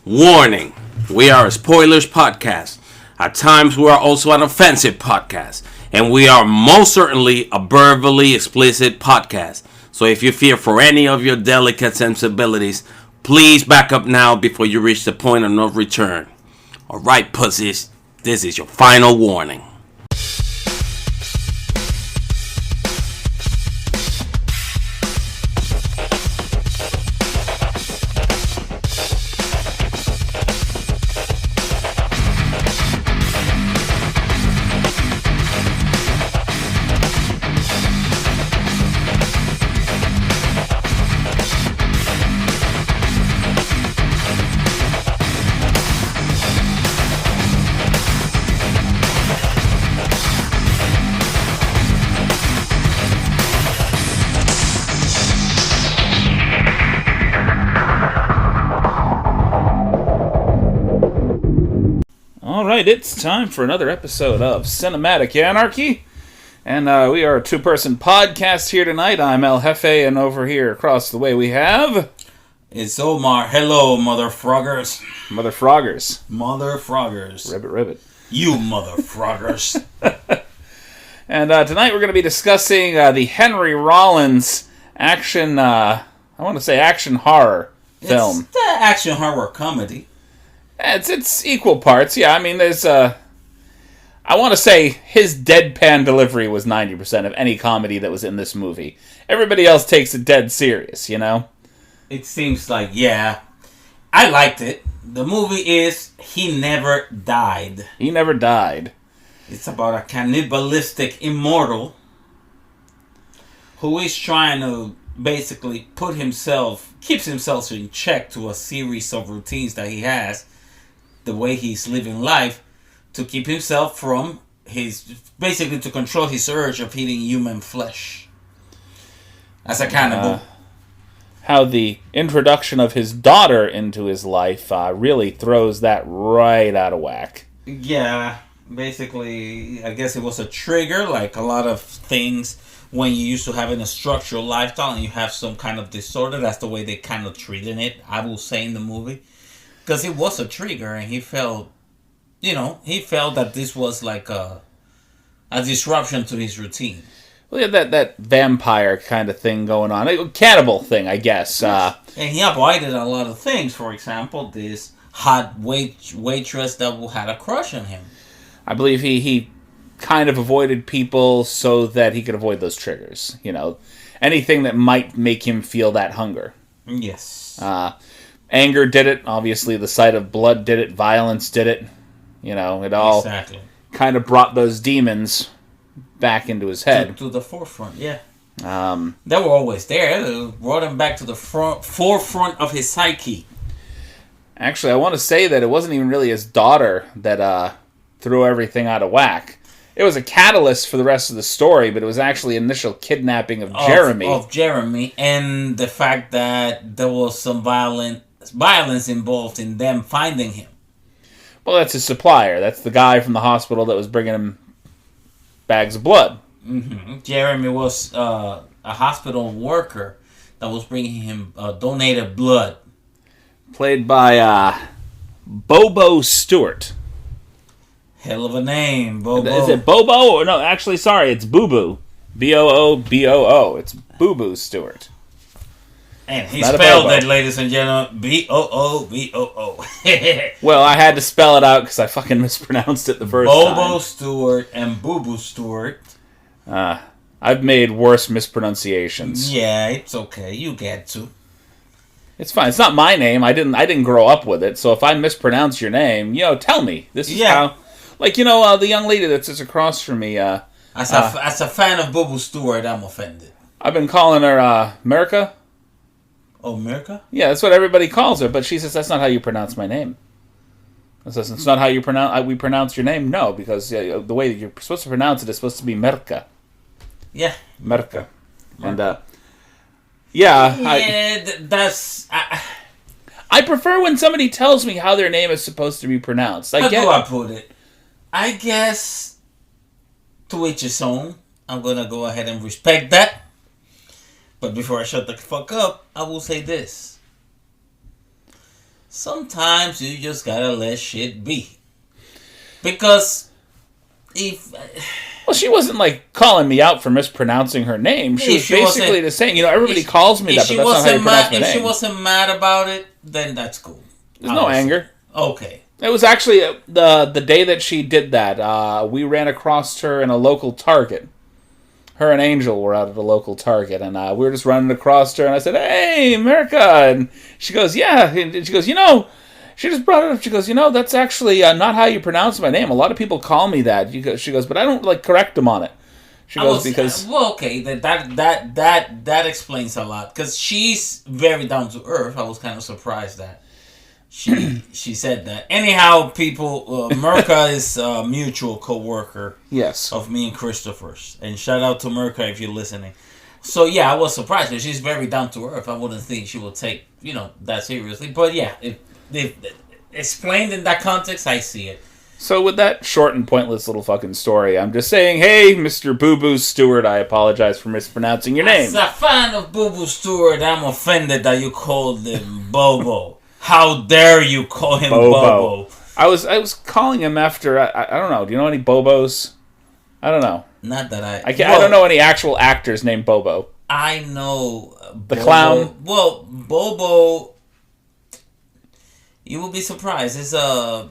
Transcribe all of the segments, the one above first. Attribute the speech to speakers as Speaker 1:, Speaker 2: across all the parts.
Speaker 1: Warning, we are a spoilers podcast. At times we are also an offensive podcast. And we are most certainly a verbally explicit podcast. So if you fear for any of your delicate sensibilities, please back up now before you reach the point of no return. Alright, pussies, this is your final warning.
Speaker 2: Alright, it's time for another episode of Cinematic Anarchy. And we are a two-person podcast here tonight. I'm El Jefe, and over here across the way we have...
Speaker 3: It's Omar. Hello, mother froggers.
Speaker 2: Mother Froggers.
Speaker 3: Mother froggers.
Speaker 2: Ribbit.
Speaker 3: You mother froggers.
Speaker 2: And tonight we're going to be discussing the Henry Rollins action, action horror film.
Speaker 3: It's the action horror comedy.
Speaker 2: It's equal parts, yeah. I mean, there's I want to say his deadpan delivery was 90% of any comedy that was in this movie. Everybody else takes it dead serious, you know?
Speaker 3: It seems like, yeah. I liked it. The movie is He Never Died.
Speaker 2: He never died.
Speaker 3: It's about a cannibalistic immortal who is trying to basically keeps himself in check to a series of routines that he has, the way he's living life, to keep himself from to control his urge of eating human flesh as a cannibal.
Speaker 2: How the introduction of his daughter into his life really throws that right out of whack.
Speaker 3: Yeah, basically, I guess it was a trigger, like a lot of things when you used to having a structural lifestyle and you have some kind of disorder. That's the way they kind of treated it, I will say, in the movie. Because it was a trigger, and he felt that this was like a disruption to his routine.
Speaker 2: Well, yeah, that vampire kind of thing going on. A cannibal thing, I guess.
Speaker 3: And he avoided a lot of things. For example, this hot waitress that had a crush on him.
Speaker 2: I believe he kind of avoided people so that he could avoid those triggers. You know, anything that might make him feel that hunger.
Speaker 3: Yes.
Speaker 2: Anger did it. Obviously, the sight of blood did it. Violence did it. You know, it all kind of brought those demons back into his head.
Speaker 3: To the forefront, yeah. They were always there. They brought him back to the forefront of his psyche.
Speaker 2: Actually, I want to say that it wasn't even really his daughter that threw everything out of whack. It was a catalyst for the rest of the story, but it was actually initial kidnapping of Jeremy.
Speaker 3: Of Jeremy, and the fact that there was some violence involved in them finding him.
Speaker 2: Well, that's his supplier. That's the guy from the hospital that was bringing him bags of blood.
Speaker 3: Mm-hmm. Jeremy was a hospital worker that was bringing him donated blood.
Speaker 2: Played by Bobo Stewart.
Speaker 3: Hell of a name, Bobo.
Speaker 2: Is it Bobo? Or no, actually, sorry, it's Boo Boo. Booboo. It's Boo Boo Stewart.
Speaker 3: And he spelled it, ladies and gentlemen, Booboo.
Speaker 2: Well, I had to spell it out because I fucking mispronounced it the first time.
Speaker 3: Bobo Stewart and Boo Boo Stewart.
Speaker 2: I've made worse mispronunciations.
Speaker 3: Yeah, it's okay. You get to.
Speaker 2: It's fine. It's not my name. I didn't grow up with it. So if I mispronounce your name, tell me. This is how. Like, the young lady that sits across from me. As
Speaker 3: a fan of Boo Boo Stewart, I'm offended.
Speaker 2: I've been calling her America.
Speaker 3: Oh, America?
Speaker 2: Yeah, that's what everybody calls her. But she says that's not how you pronounce my name. I says it's not how you we pronounce your name. No, because the way that you're supposed to pronounce it is supposed to be Merca.
Speaker 3: Yeah,
Speaker 2: Merca. And
Speaker 3: that's.
Speaker 2: I prefer when somebody tells me how their name is supposed to be pronounced.
Speaker 3: How do I put it? I guess to each his own. I'm gonna go ahead and respect that. But before I shut the fuck up, I will say this. sometimes you just gotta let shit be. Because if...
Speaker 2: Well, she wasn't, like, calling me out for mispronouncing her name. She was basically just saying, everybody calls me that, but that's not how you pronounce my name.
Speaker 3: If she wasn't mad about it, then that's cool.
Speaker 2: There's no anger.
Speaker 3: Okay.
Speaker 2: It was actually the day that she did that. We ran across her in a local Target. Her and Angel were out at a local Target, and we were just running across her, and I said, "Hey, America!" And she goes, "Yeah." And she goes, she just brought it up. She goes, that's actually not how you pronounce my name. A lot of people call me that. She goes, but I don't correct them on it. She goes because
Speaker 3: okay, that explains a lot because she's very down to earth. I was kind of surprised that she said that. Anyhow, people, Merca is a mutual co-worker.
Speaker 2: Yes.
Speaker 3: Of me and Christopher's, and shout out to Merca if you're listening. So yeah, I was surprised because she's very down to earth. I wouldn't think she would take that seriously, but yeah, if explained in that context, I see it.
Speaker 2: So with that short and pointless little fucking story, I'm just saying, hey, Mr. Boo Boo Stewart, I apologize for mispronouncing your name.
Speaker 3: As a fan of Boo Boo Stewart, I'm offended that you called him Bobo. How dare you call him Bobo?
Speaker 2: I was calling him after, I don't know, do you know any Bobos? I don't know.
Speaker 3: Not that
Speaker 2: I don't know any actual actors named Bobo.
Speaker 3: I know
Speaker 2: the clown.
Speaker 3: Well, Bobo... You will be surprised. It's a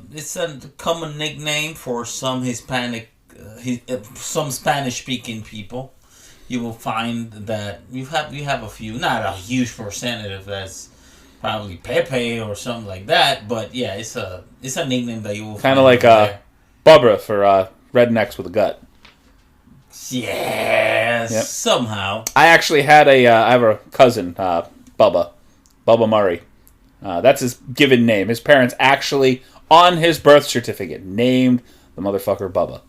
Speaker 3: common nickname for some Hispanic, some Spanish-speaking people. You will find that you have a few, not a huge percentage. That's probably Pepe or something like that. But yeah, it's a nickname that you will
Speaker 2: kind of like Bubba for rednecks with a gut.
Speaker 3: Yes, yep. Somehow.
Speaker 2: I actually had I have a cousin, Bubba Murray. That's his given name. His parents actually, on his birth certificate, named the motherfucker Bubba.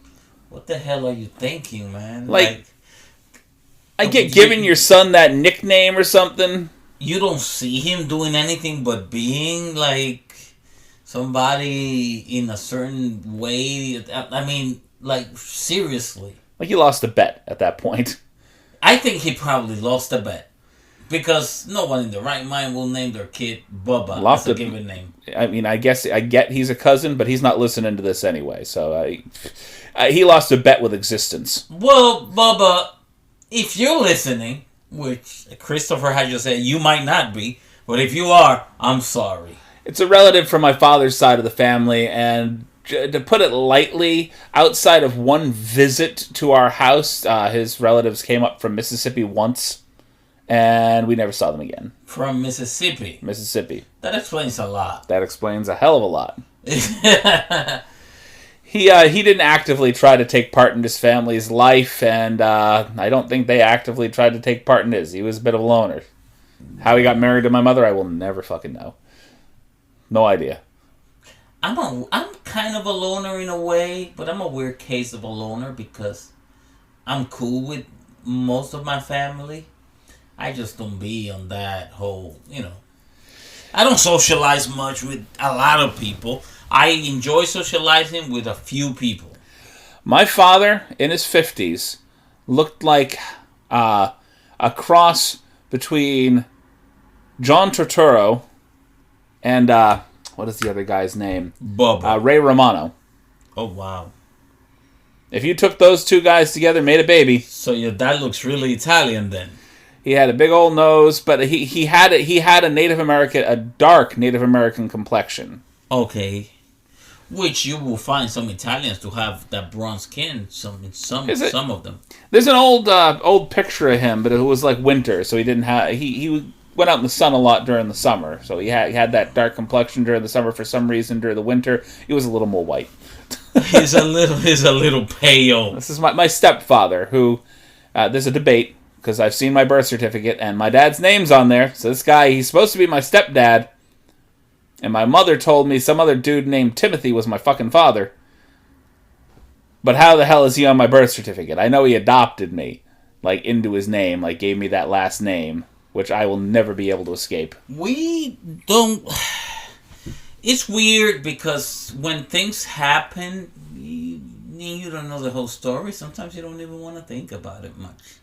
Speaker 3: What the hell are you thinking, man?
Speaker 2: I get giving your son that nickname or something.
Speaker 3: You don't see him doing anything but being like somebody in a certain way. I mean, seriously.
Speaker 2: Like he lost a bet at that point.
Speaker 3: I think he probably lost a bet. Because no one in their right mind will name their kid Bubba. That's a given name.
Speaker 2: I mean, I get he's a cousin, but he's not listening to this anyway. So he lost a bet with existence.
Speaker 3: Well, Bubba, if you're listening, which Christopher had just said you might not be, but if you are, I'm sorry.
Speaker 2: It's a relative from my father's side of the family, and to put it lightly, outside of one visit to our house, his relatives came up from Mississippi once. And we never saw them again.
Speaker 3: From Mississippi?
Speaker 2: Mississippi.
Speaker 3: That explains a lot.
Speaker 2: That explains a hell of a lot. He didn't actively try to take part in his family's life, and I don't think they actively tried to take part in his. He was a bit of a loner. How he got married to my mother, I will never fucking know. No idea.
Speaker 3: I'm kind of a loner in a way, but I'm a weird case of a loner because I'm cool with most of my family. I just don't be on that whole, I don't socialize much with a lot of people. I enjoy socializing with a few people.
Speaker 2: My father, in his 50s, looked like a cross between John Turturro and, what is the other guy's name?
Speaker 3: Bubba.
Speaker 2: Ray Romano.
Speaker 3: Oh, wow.
Speaker 2: If you took those two guys together, made a baby.
Speaker 3: So your dad looks really Italian then.
Speaker 2: He had a big old nose, but he had a dark Native American complexion.
Speaker 3: Okay, which you will find some Italians to have that bronze skin. Some of them.
Speaker 2: There's an old picture of him, but it was like winter, so he didn't have. He went out in the sun a lot during the summer, so he had that dark complexion during the summer. For some reason, during the winter, he was a little more white.
Speaker 3: He's a little pale.
Speaker 2: This is my stepfather, who there's a debate. Because I've seen my birth certificate, and my dad's name's on there. So this guy, he's supposed to be my stepdad. And my mother told me some other dude named Timothy was my fucking father. But how the hell is he on my birth certificate? I know he adopted me, into his name, gave me that last name, which I will never be able to escape.
Speaker 3: We don't... It's weird, because when things happen, you don't know the whole story. Sometimes you don't even want to think about it much.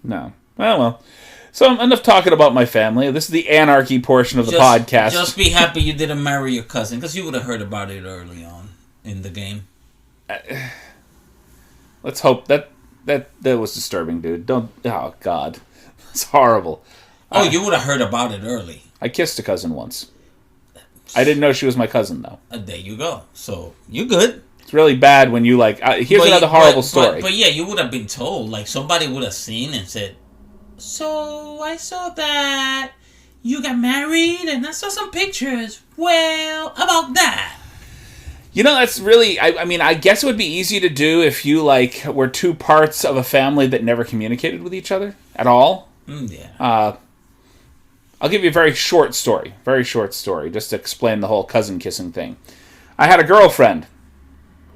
Speaker 2: No. Well. So enough talking about my family. This is the Anarchy portion of the podcast.
Speaker 3: Just be happy you didn't marry your cousin, because you would have heard about it early on in the game.
Speaker 2: Let's hope that was disturbing, dude. Don't. Oh God, it's horrible.
Speaker 3: Oh, you would have heard about it early.
Speaker 2: I kissed a cousin once. I didn't know she was my cousin though.
Speaker 3: There you go. So you're good.
Speaker 2: It's really bad when you like. Here's another horrible story.
Speaker 3: But yeah, you would have been told. Like somebody would have seen and said, "So I saw that you got married, and I saw some pictures. Well, about that."
Speaker 2: You know, that's really. I mean, I guess it would be easy to do if you like were two parts of a family that never communicated with each other at all.
Speaker 3: Yeah.
Speaker 2: I'll give you a very short story, just to explain the whole cousin kissing thing. I had a girlfriend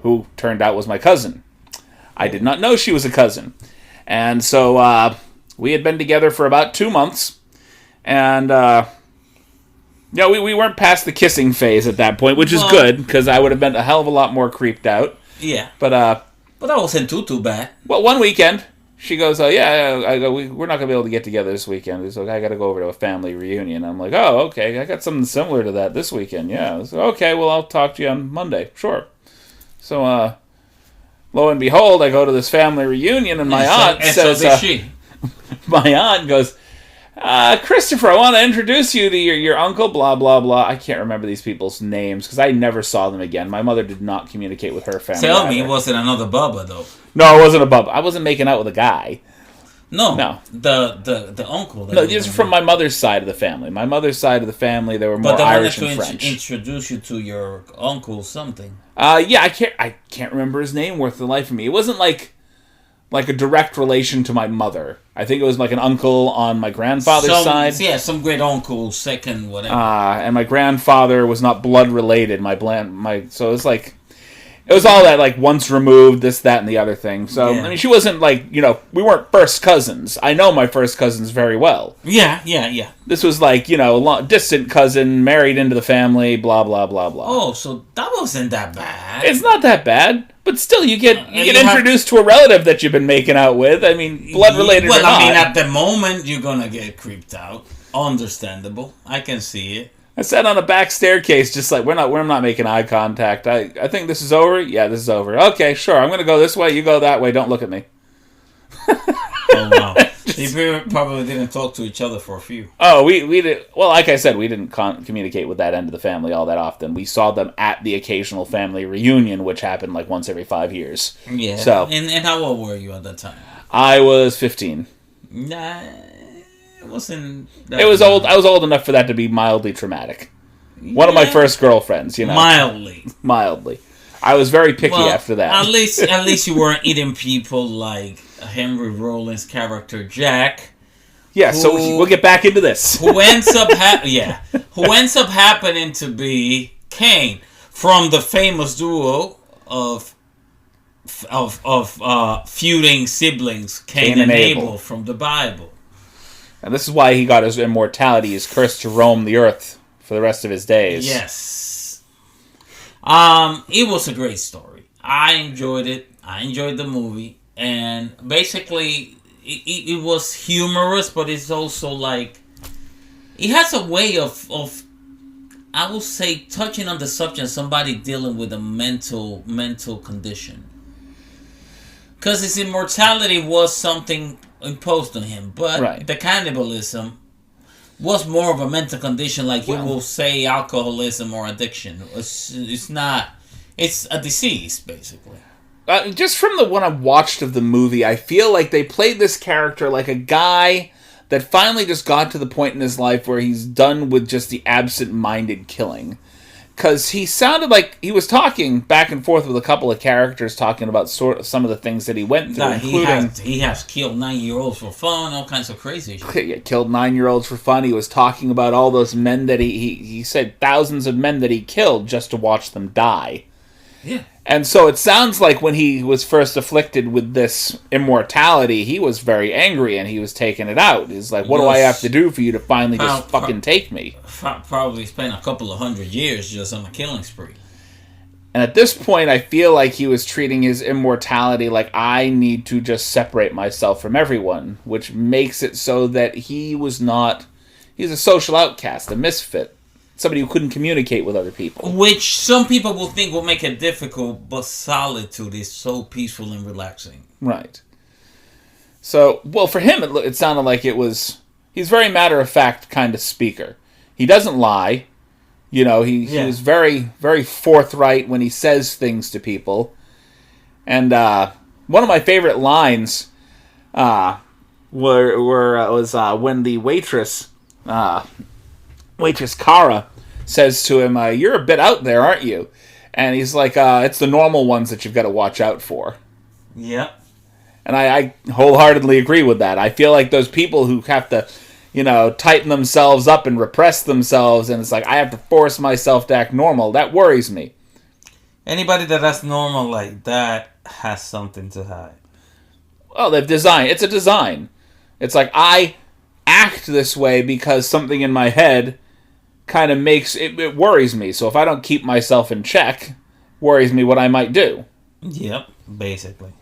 Speaker 2: who turned out was my cousin. I did not know she was a cousin. And so we had been together for about 2 months. And, we weren't past the kissing phase at that point, which is good, because I would have been a hell of a lot more creeped out.
Speaker 3: Yeah.
Speaker 2: But
Speaker 3: that wasn't too bad.
Speaker 2: Well, one weekend, she goes, "Oh yeah." I go, "We're not gonna be able to get together this weekend." He's like, "I got to go over to a family reunion." I'm like, "Oh, okay. I got something similar to that this weekend." Yeah. So, okay. Well, I'll talk to you on Monday. Sure. So, lo and behold, I go to this family reunion, and my aunt says, my aunt goes, "Christopher, I want to introduce you to your uncle, blah, blah, blah." I can't remember these people's names because I never saw them again. My mother did not communicate with her family.
Speaker 3: Tell me it wasn't another Bubba, though.
Speaker 2: No, it wasn't a Bubba. I wasn't making out with a guy.
Speaker 3: No. The uncle.
Speaker 2: No, these are from my mother's side of the family. My mother's side of the family, they were more Irish and French.
Speaker 3: Introduce you to your uncle something.
Speaker 2: Yeah, I can't remember his name worth the life of me. It wasn't like a direct relation to my mother. I think it was like an uncle on my grandfather's side.
Speaker 3: Yeah, some great uncle, second, whatever.
Speaker 2: And my grandfather was not blood related. So it was like, it was all that like once removed, this, that, and the other thing. So yeah. I mean, she wasn't like, we weren't first cousins. I know my first cousins very well.
Speaker 3: Yeah.
Speaker 2: This was like, distant cousin, married into the family, blah, blah, blah, blah.
Speaker 3: Oh, so that wasn't that bad.
Speaker 2: It's not that bad. But still, you get introduced to a relative that you've been making out with. I mean, blood-related or not.
Speaker 3: Well, I mean, at the moment, you're going to get creeped out. Understandable. I can see it.
Speaker 2: I sat on a back staircase just like, we're not making eye contact. I think this is over? Yeah, this is over. Okay, sure. I'm going to go this way. You go that way. Don't look at me.
Speaker 3: Oh, wow. They probably didn't talk to each other for a few.
Speaker 2: Oh, we did. Well, like I said, we didn't communicate with that end of the family all that often. We saw them at the occasional family reunion, which happened like once every 5 years.
Speaker 3: Yeah.
Speaker 2: So,
Speaker 3: and how old were you at that time?
Speaker 2: I was 15.
Speaker 3: Nah, it wasn't.
Speaker 2: It was old. I was old enough for that to be mildly traumatic. Yeah. One of my first girlfriends, Mildly. I was very picky after that.
Speaker 3: At least you weren't eating people like Henry Rollins' character Jack.
Speaker 2: Yeah, so we'll get back into this.
Speaker 3: Who ends up happening to be Cain from the famous duo of feuding siblings, Cain and Abel from the Bible.
Speaker 2: And this is why he got his immortality. He's cursed to roam the earth for the rest of his days.
Speaker 3: Yes. It was a great story. I enjoyed it. I enjoyed the movie. And basically, it was humorous, but it's also like, it has a way of I will say, touching on the subject of somebody dealing with a mental condition. Because his immortality was something imposed on him, but the cannibalism was more of a mental condition, like you will say alcoholism or addiction. It's not. It's a disease, basically.
Speaker 2: Just from the one I watched of the movie, I feel like they played this character like a guy that finally just got to the point in his life where he's done with just the absent-minded killing. Because he sounded like he was talking back and forth with a couple of characters, talking about some of the things that he went through, including...
Speaker 3: He has killed 9-year-olds for fun, all kinds of crazy shit.
Speaker 2: Yeah, killed 9-year-olds for fun. He was talking about all those men that he said thousands of men that he killed just to watch them die.
Speaker 3: Yeah.
Speaker 2: And so it sounds like when he was first afflicted with this immortality, he was very angry and he was taking it out. He's like, what do I have to do for you to finally just fucking take me?
Speaker 3: Probably spent a couple of 100 years just on a killing spree.
Speaker 2: And at this point, I feel like he was treating his immortality like I need to just separate myself from everyone, which makes it so that he was not... He's a social outcast, a misfit. Somebody who couldn't communicate with other people.
Speaker 3: Which some people will think will make it difficult, but solitude is so peaceful and relaxing.
Speaker 2: Right. So, well, for him, it sounded like it was... He's a very matter-of-fact kind of speaker. He doesn't lie. You know, he was very, very forthright when he says things to people. And one of my favorite lines was when the waitress Kara says to him, "You're a bit out there, aren't you?" And he's like, "It's the normal ones that you've got to watch out for."
Speaker 3: Yep.
Speaker 2: And I wholeheartedly agree with that. I feel like those people who have to, tighten themselves up and repress themselves, and it's like, I have to force myself to act normal. That worries me.
Speaker 3: Anybody that's normal like that has something to hide.
Speaker 2: Well, they've designed. It's a design. It's like, I act this way because something in my head kind of makes... It worries me. So if I don't keep myself in check, worries me what I might do.
Speaker 3: Yep, basically.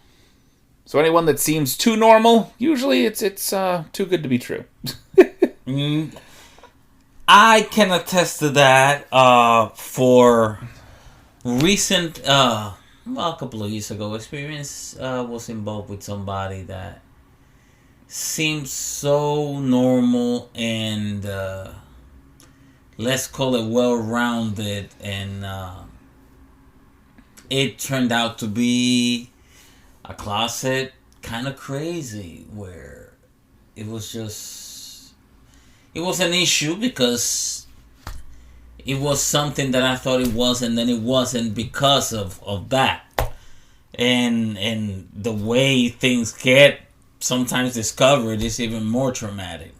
Speaker 2: So anyone that seems too normal, usually it's too good to be true.
Speaker 3: I can attest to that for recent, a couple of years ago, experience was involved with somebody that seemed so normal and, let's call it well-rounded, and it turned out to be a closet kind of crazy, where it was an issue because it was something that I thought it was, and then it wasn't because of that. And the way things get sometimes discovered is even more traumatic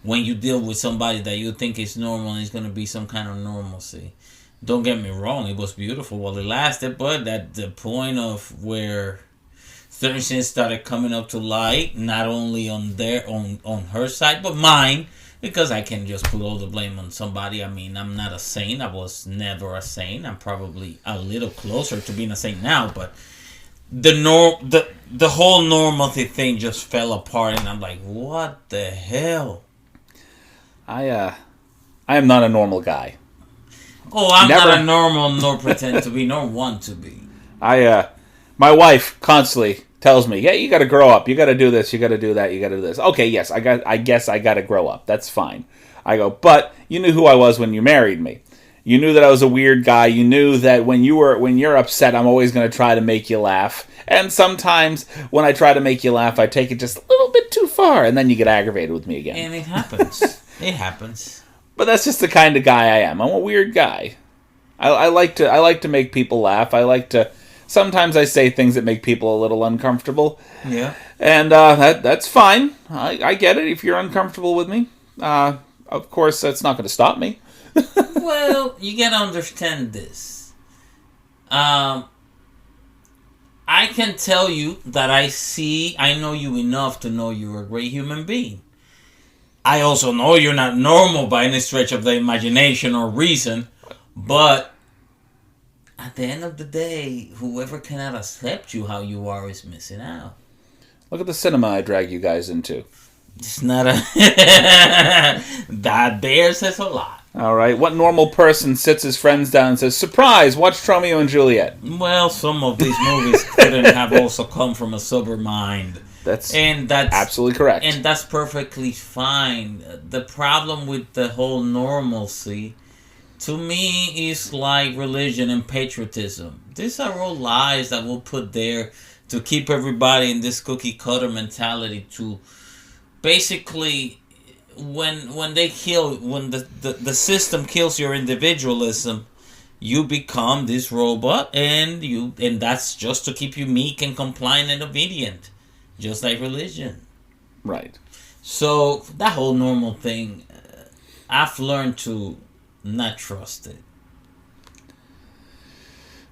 Speaker 3: when you deal with somebody that you think is normal and it's going to be some kind of normalcy. Don't get me wrong, it was beautiful while it lasted, but at the point of where certain things started coming up to light, not only on her side, but mine, because I can just put all the blame on somebody. I mean, I'm not a saint. I was never a saint. I'm probably a little closer to being a saint now, but the whole normalcy thing just fell apart, and I'm like, what the hell?
Speaker 2: I am not a normal guy.
Speaker 3: Oh, I'm not a normal, nor pretend to be, nor want to be.
Speaker 2: My wife constantly tells me, "Yeah, you got to grow up. You got to do this. You got to do that. You got to do this." Okay, yes, I guess I got to grow up. That's fine. I go, but you knew who I was when you married me. You knew that I was a weird guy. You knew that when you're upset, I'm always going to try to make you laugh. And sometimes when I try to make you laugh, I take it just a little bit too far, and then you get aggravated with me again.
Speaker 3: And it happens. It happens.
Speaker 2: But that's just the kind of guy I am. I'm a weird guy. I like to make people laugh. I like to. Sometimes I say things that make people a little uncomfortable.
Speaker 3: Yeah.
Speaker 2: And that's fine. I get it if you're uncomfortable with me. Of course, that's not going to stop me.
Speaker 3: Well, you got to understand this. I can tell you that I know you enough to know you're a great human being. I also know you're not normal by any stretch of the imagination or reason, but at the end of the day, whoever cannot accept you how you are is missing out.
Speaker 2: Look at the cinema I drag you guys into.
Speaker 3: It's not a... That there says a lot.
Speaker 2: All right. What normal person sits his friends down and says, "Surprise, watch Romeo and Juliet"?
Speaker 3: Well, some of these movies couldn't have also come from a sober mind.
Speaker 2: That's absolutely correct.
Speaker 3: And that's perfectly fine. The problem with the whole normalcy, to me, is like religion and patriotism. These are all lies that we'll put there to keep everybody in this cookie cutter mentality to basically... When the system kills your individualism, you become this robot, and that's just to keep you meek and compliant and obedient, just like religion.
Speaker 2: Right.
Speaker 3: So that whole normal thing, I've learned to not trust it.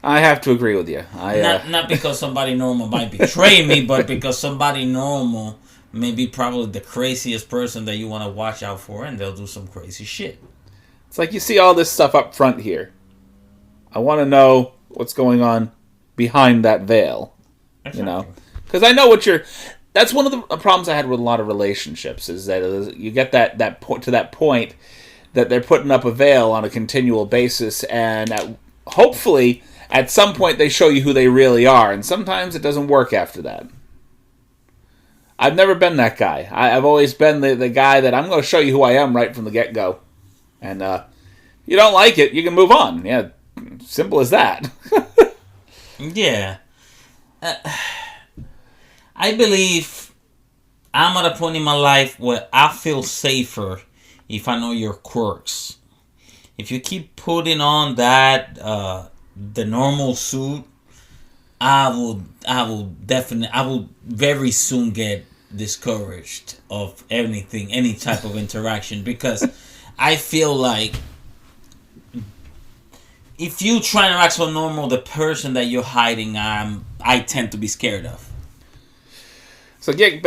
Speaker 2: I have to agree with you.
Speaker 3: Not because somebody normal might betray me, but because somebody normal may be probably the craziest person that you want to watch out for, and they'll do some crazy shit.
Speaker 2: It's like you see all this stuff up front here. I want to know what's going on behind that veil.
Speaker 3: Exactly.
Speaker 2: You know, because I know what you're. That's one of the problems I had with a lot of relationships is that you get that point to that point that they're putting up a veil on a continual basis, and hopefully at some point they show you who they really are, and sometimes it doesn't work after that. I've never been that guy. I've always been the guy that I'm going to show you who I am right from the get-go. And you don't like it, you can move on. Yeah, simple as that.
Speaker 3: Yeah. I believe I'm at a point in my life where I feel safer if I know your quirks. If you keep putting on that, the normal suit, I will very soon get discouraged of anything, any type of interaction, because I feel like if you try to act so normal, the person that you're hiding, I tend to be scared of.
Speaker 2: So getting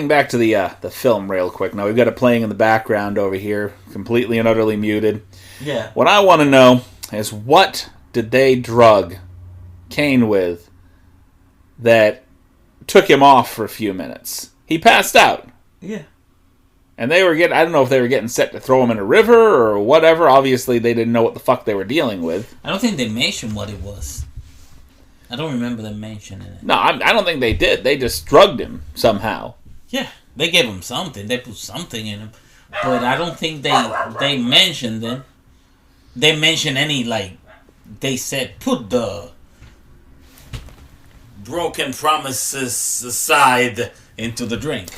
Speaker 2: back to the film real quick. Now we've got it playing in the background over here, completely and utterly muted.
Speaker 3: Yeah.
Speaker 2: What I want to know is, what did they drug Kane with that took him off for a few minutes? He passed out.
Speaker 3: Yeah.
Speaker 2: And they were I don't know if they were getting set to throw him in a river or whatever. Obviously, they didn't know what the fuck they were dealing with.
Speaker 3: I don't think they mentioned what it was. I don't remember them mentioning it.
Speaker 2: No, I don't think they did. They just drugged him somehow.
Speaker 3: Yeah, they gave him something. They put something in him. But I don't think they mentioned it. They mentioned any, like, they said, put the broken promises aside into the drink.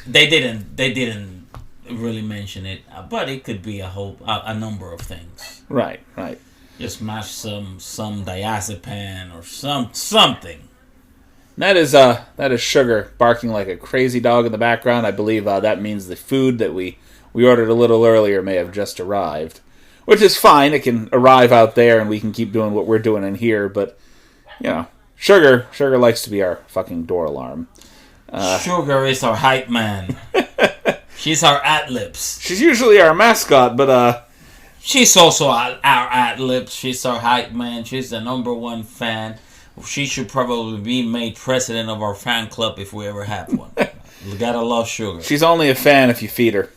Speaker 3: They didn't really mention it, but it could be a number of things.
Speaker 2: Right.
Speaker 3: Just mash some diazepam or something.
Speaker 2: That is Sugar barking like a crazy dog in the background. I believe that means the food that we ordered a little earlier may have just arrived, which is fine. It can arrive out there and we can keep doing what we're doing in here. But you know, Sugar likes to be our fucking door alarm.
Speaker 3: Sugar is our hype man. She's our ad-libs.
Speaker 2: She's usually our mascot, but
Speaker 3: she's also our ad-libs. She's our hype man. She's the number one fan. She should probably be made president of our fan club if we ever have one. We gotta love Sugar.
Speaker 2: She's only a fan if you feed her.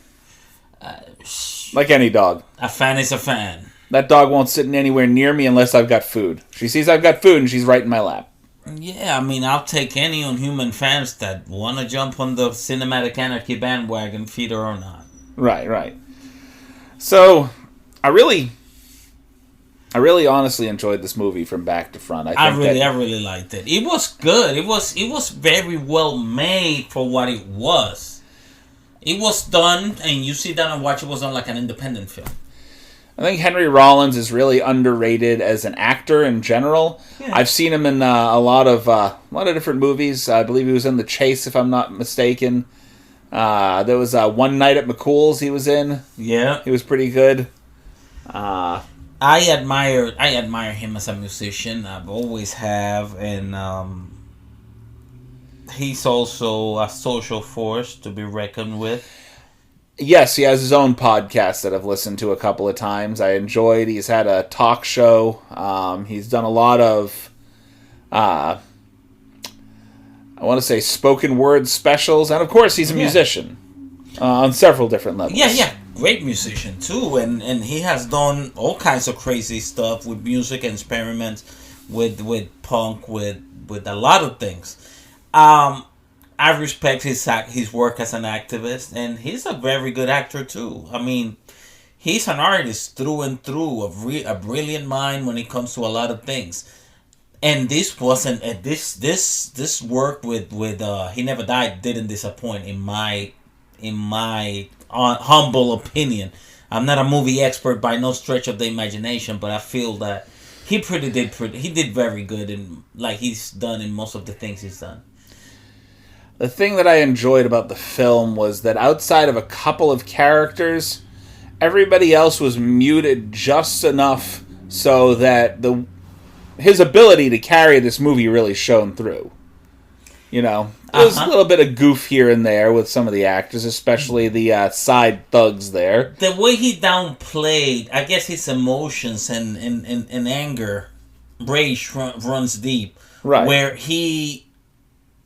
Speaker 2: Like any dog.
Speaker 3: A fan is a fan.
Speaker 2: That dog won't sit anywhere near me unless I've got food. She sees I've got food and she's right in my lap.
Speaker 3: Yeah, I mean, I'll take any Unhuman fans that want to jump on the Cinematic Anarchy bandwagon, feed her or not.
Speaker 2: Right. So, I really honestly enjoyed this movie from back to front. I
Speaker 3: really liked it. It was good. It was very well made for what it was. It was done, and you sit down and watch it was done like an independent film.
Speaker 2: I think Henry Rollins is really underrated as an actor in general. Yeah. I've seen him in a lot of different movies. I believe he was in The Chase, if I'm not mistaken. There was One Night at McCool's he was in.
Speaker 3: Yeah,
Speaker 2: he was pretty good.
Speaker 3: I admire him as a musician. I've always have, and he's also a social force to be reckoned with.
Speaker 2: Yes, he has his own podcast that I've listened to a couple of times. I enjoyed. He's had a talk show. He's done a lot of, I want to say, spoken word specials. And, of course, he's a musician on several different levels.
Speaker 3: Yeah. Great musician, too. And he has done all kinds of crazy stuff with music and experiments with punk, with a lot of things. I respect his work as an activist, and he's a very good actor too. I mean, he's an artist through and through, a brilliant mind when it comes to a lot of things. And this wasn't this work with He Never Died didn't disappoint in my humble opinion. I'm not a movie expert by no stretch of the imagination, but I feel that he did very good, and like he's done in most of the things he's done.
Speaker 2: The thing that I enjoyed about the film was that outside of a couple of characters, everybody else was muted just enough so that his ability to carry this movie really shone through. You know, there was a little bit of goof here and there with some of the actors, especially the side thugs there.
Speaker 3: The way he downplayed, I guess, his emotions and anger rage runs deep.
Speaker 2: Right.
Speaker 3: Where he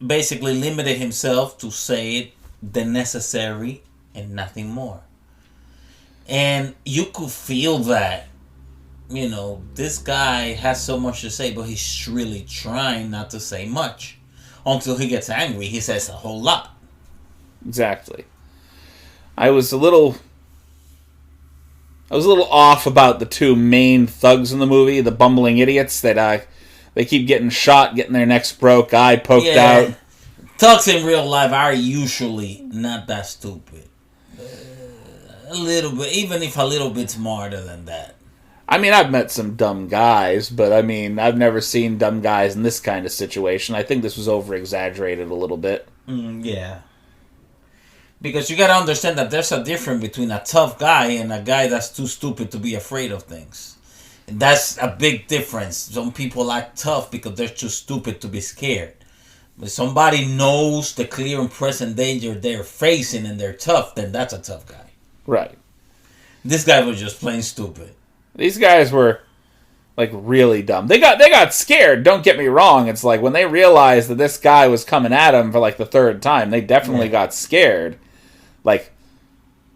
Speaker 3: basically limited himself to say the necessary and nothing more. And you could feel that, this guy has so much to say, but he's really trying not to say much. Until he gets angry, he says a whole lot.
Speaker 2: Exactly. I was a little off about the two main thugs in the movie, the bumbling idiots that they keep getting shot, getting their necks broke, eye poked out.
Speaker 3: Thugs in real life are usually not that stupid. A little bit, even if a little bit smarter than that.
Speaker 2: I mean, I've met some dumb guys, but I mean, I've never seen dumb guys in this kind of situation. I think this was over-exaggerated a little bit.
Speaker 3: Yeah. Because you gotta understand that there's a difference between a tough guy and a guy that's too stupid to be afraid of things. And that's a big difference. Some people act tough because they're too stupid to be scared. If somebody knows the clear and present danger they're facing and they're tough, then that's a tough guy.
Speaker 2: Right.
Speaker 3: This guy was just plain stupid.
Speaker 2: These guys were, like, really dumb. They got scared, don't get me wrong. It's like, when they realized that this guy was coming at them for, like, the third time, they definitely got scared. Like,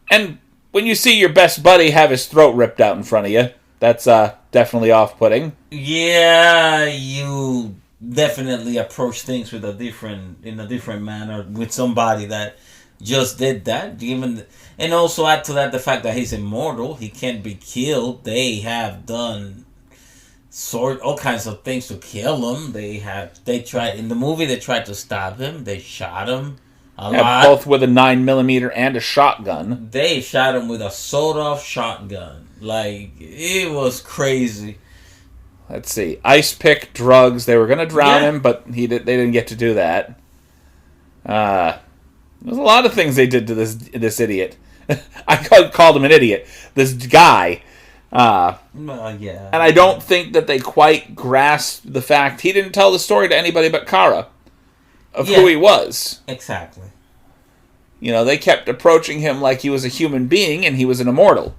Speaker 2: and when you see your best buddy have his throat ripped out in front of you, that's definitely off-putting.
Speaker 3: Yeah, you definitely approach things in a different manner with somebody that just did that. And also add to that the fact that he's immortal. He can't be killed. They have done all kinds of things to kill him. They tried in the movie. They tried to stop him. They shot him a lot.
Speaker 2: Both with a 9mm and a shotgun.
Speaker 3: They shot him with a sawed-off shotgun. Like, it was crazy.
Speaker 2: Let's see. Ice pick, drugs. They were going to drown him, but they didn't get to do that. There's a lot of things they did to this idiot. I called him an idiot. This guy.
Speaker 3: Yeah.
Speaker 2: And I don't think that they quite grasped the fact he didn't tell the story to anybody but Kara of who he was.
Speaker 3: Exactly.
Speaker 2: They kept approaching him like he was a human being and he was an immortal.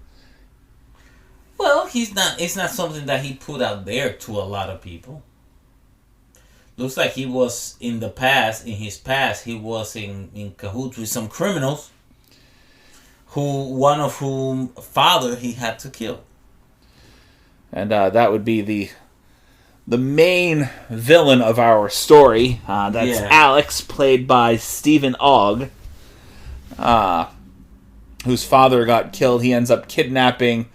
Speaker 3: Well, it's not something that he put out there to a lot of people. Looks like he was in his past, he was in cahoots with some criminals, one of whom father he had to kill.
Speaker 2: And that would be the main villain of our story. That's Alex, played by Stephen Ogg, whose father got killed. He ends up kidnapping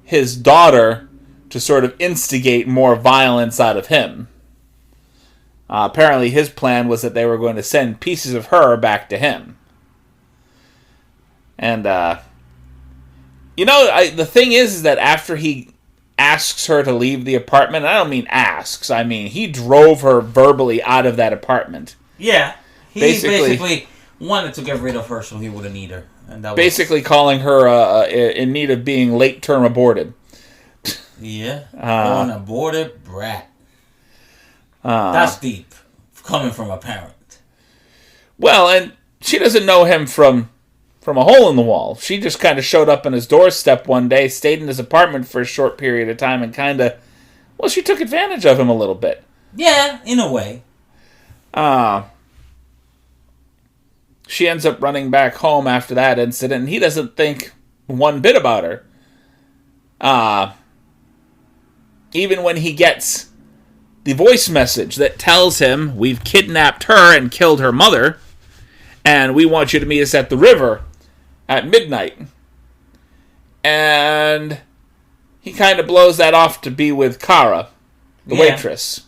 Speaker 2: his daughter to sort of instigate more violence out of him. Apparently his plan was that they were going to send pieces of her back to him. And, the thing is that after he asks her to leave the apartment, I don't mean asks, I mean he drove her verbally out of that apartment.
Speaker 3: Yeah. He basically wanted to get rid of her so he wouldn't need her. And that
Speaker 2: basically calling her in need of being late-term aborted.
Speaker 3: Yeah. An aborted brat. That's deep, coming from a parent.
Speaker 2: Well, and she doesn't know him from a hole in the wall. She just kind of showed up on his doorstep one day, stayed in his apartment for a short period of time, and she took advantage of him a little bit.
Speaker 3: Yeah, in a way.
Speaker 2: She ends up running back home after that incident, and he doesn't think one bit about her. Even when he gets the voice message that tells him, we've kidnapped her and killed her mother, and we want you to meet us at the river at midnight. And he kind of blows that off to be with Kara, the waitress.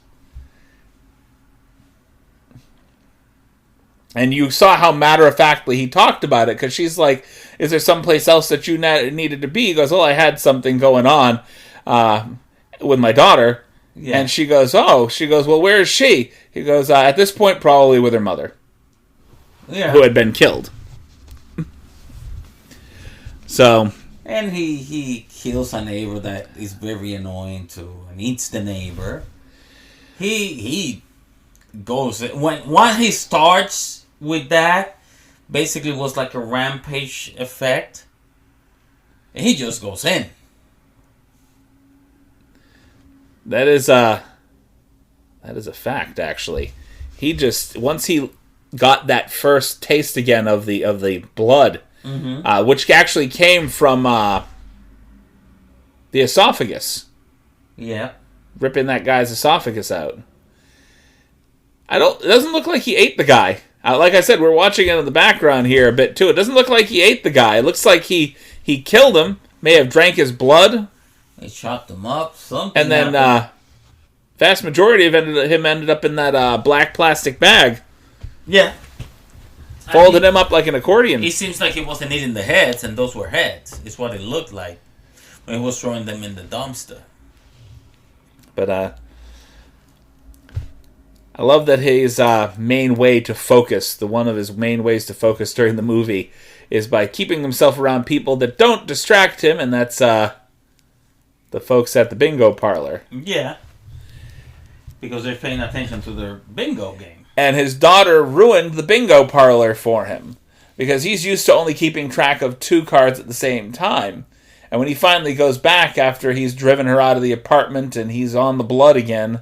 Speaker 2: And you saw how matter-of-factly he talked about it, because she's like, is there someplace else that you needed to be? He goes, I had something going on with my daughter. Yeah. And she goes, well, where is she? He goes, at this point, probably with her mother. Yeah. Who had been killed. So.
Speaker 3: And he kills a neighbor that is very annoying too, and eats the neighbor. He goes, when he starts with that, basically was like a rampage effect. And he just goes in.
Speaker 2: That is a fact, actually. He just, once he got that first taste again of the blood, which actually came from the esophagus.
Speaker 3: Yeah.
Speaker 2: Ripping that guy's esophagus out. It doesn't look like he ate the guy. Like I said, we're watching it in the background here a bit too. It doesn't look like he ate the guy. It looks like he killed him, may have drank his blood.
Speaker 3: He chopped him up, something.
Speaker 2: And then vast majority of him ended up in that black plastic bag.
Speaker 3: Yeah.
Speaker 2: Folded him up like an accordion.
Speaker 3: It seems like he wasn't eating the heads, and those were heads. It's what it looked like when he was throwing them in the dumpster.
Speaker 2: But I love that his main way to focus, one of his main ways to focus during the movie, is by keeping himself around people that don't distract him, and that's the folks at the bingo parlor.
Speaker 3: Yeah. Because they're paying attention to their bingo game.
Speaker 2: And his daughter ruined the bingo parlor for him, because he's used to only keeping track of 2 cards at the same time. And when he finally goes back after he's driven her out of the apartment and he's on the blood again,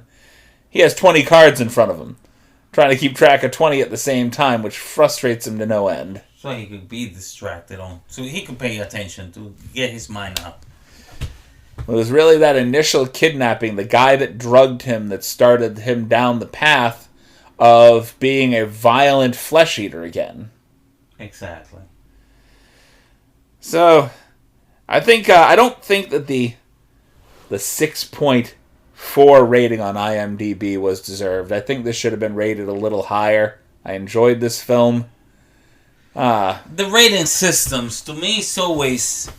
Speaker 2: he has 20 cards in front of him, trying to keep track of 20 at the same time, which frustrates him to no end.
Speaker 3: So he could be distracted so he could pay attention to get his mind out.
Speaker 2: It was really that initial kidnapping, the guy that drugged him, that started him down the path of being a violent flesh eater again.
Speaker 3: Exactly.
Speaker 2: So, I don't think that the 6.4 rating on IMDb was deserved. I think this should have been rated a little higher. I enjoyed this film.
Speaker 3: The rating systems, to me, is always...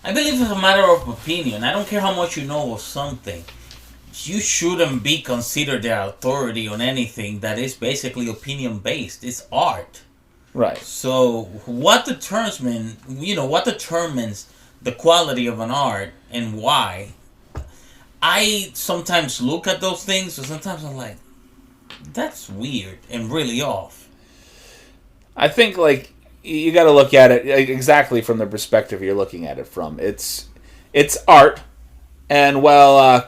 Speaker 3: I believe it's a matter of opinion. I don't care how much you know of something. You shouldn't be considered the authority on anything that is basically opinion-based. It's art.
Speaker 2: Right.
Speaker 3: So, what determines the quality of an art and why? I sometimes look at those things, but sometimes I'm like, that's weird and really off.
Speaker 2: I think, you got to look at it exactly from the perspective you're looking at it from. It's art, and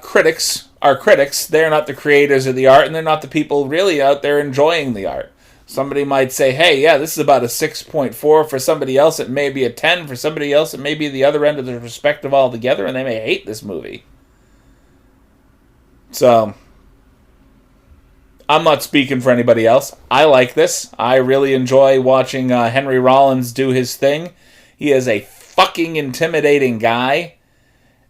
Speaker 2: critics are critics. They're not the creators of the art, and they're not the people really out there enjoying the art. Somebody might say, hey, yeah, this is about a 6.4. For somebody else, it may be a 10. For somebody else, it may be the other end of the perspective altogether, and they may hate this movie. So, I'm not speaking for anybody else. I like this. I really enjoy watching Henry Rollins do his thing. He is a fucking intimidating guy.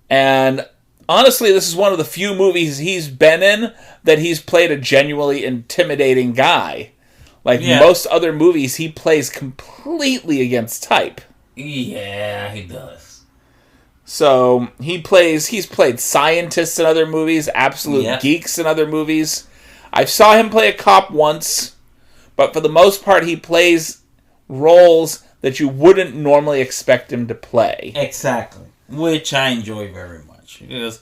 Speaker 2: And honestly, this is one of the few movies he's been in that he's played a genuinely intimidating guy. Most other movies, he plays completely against type.
Speaker 3: Yeah, he does.
Speaker 2: So, he's played scientists in other movies, absolute geeks in other movies. I saw him play a cop once, but for the most part, he plays roles that you wouldn't normally expect him to play.
Speaker 3: Exactly. Which I enjoy very much. Because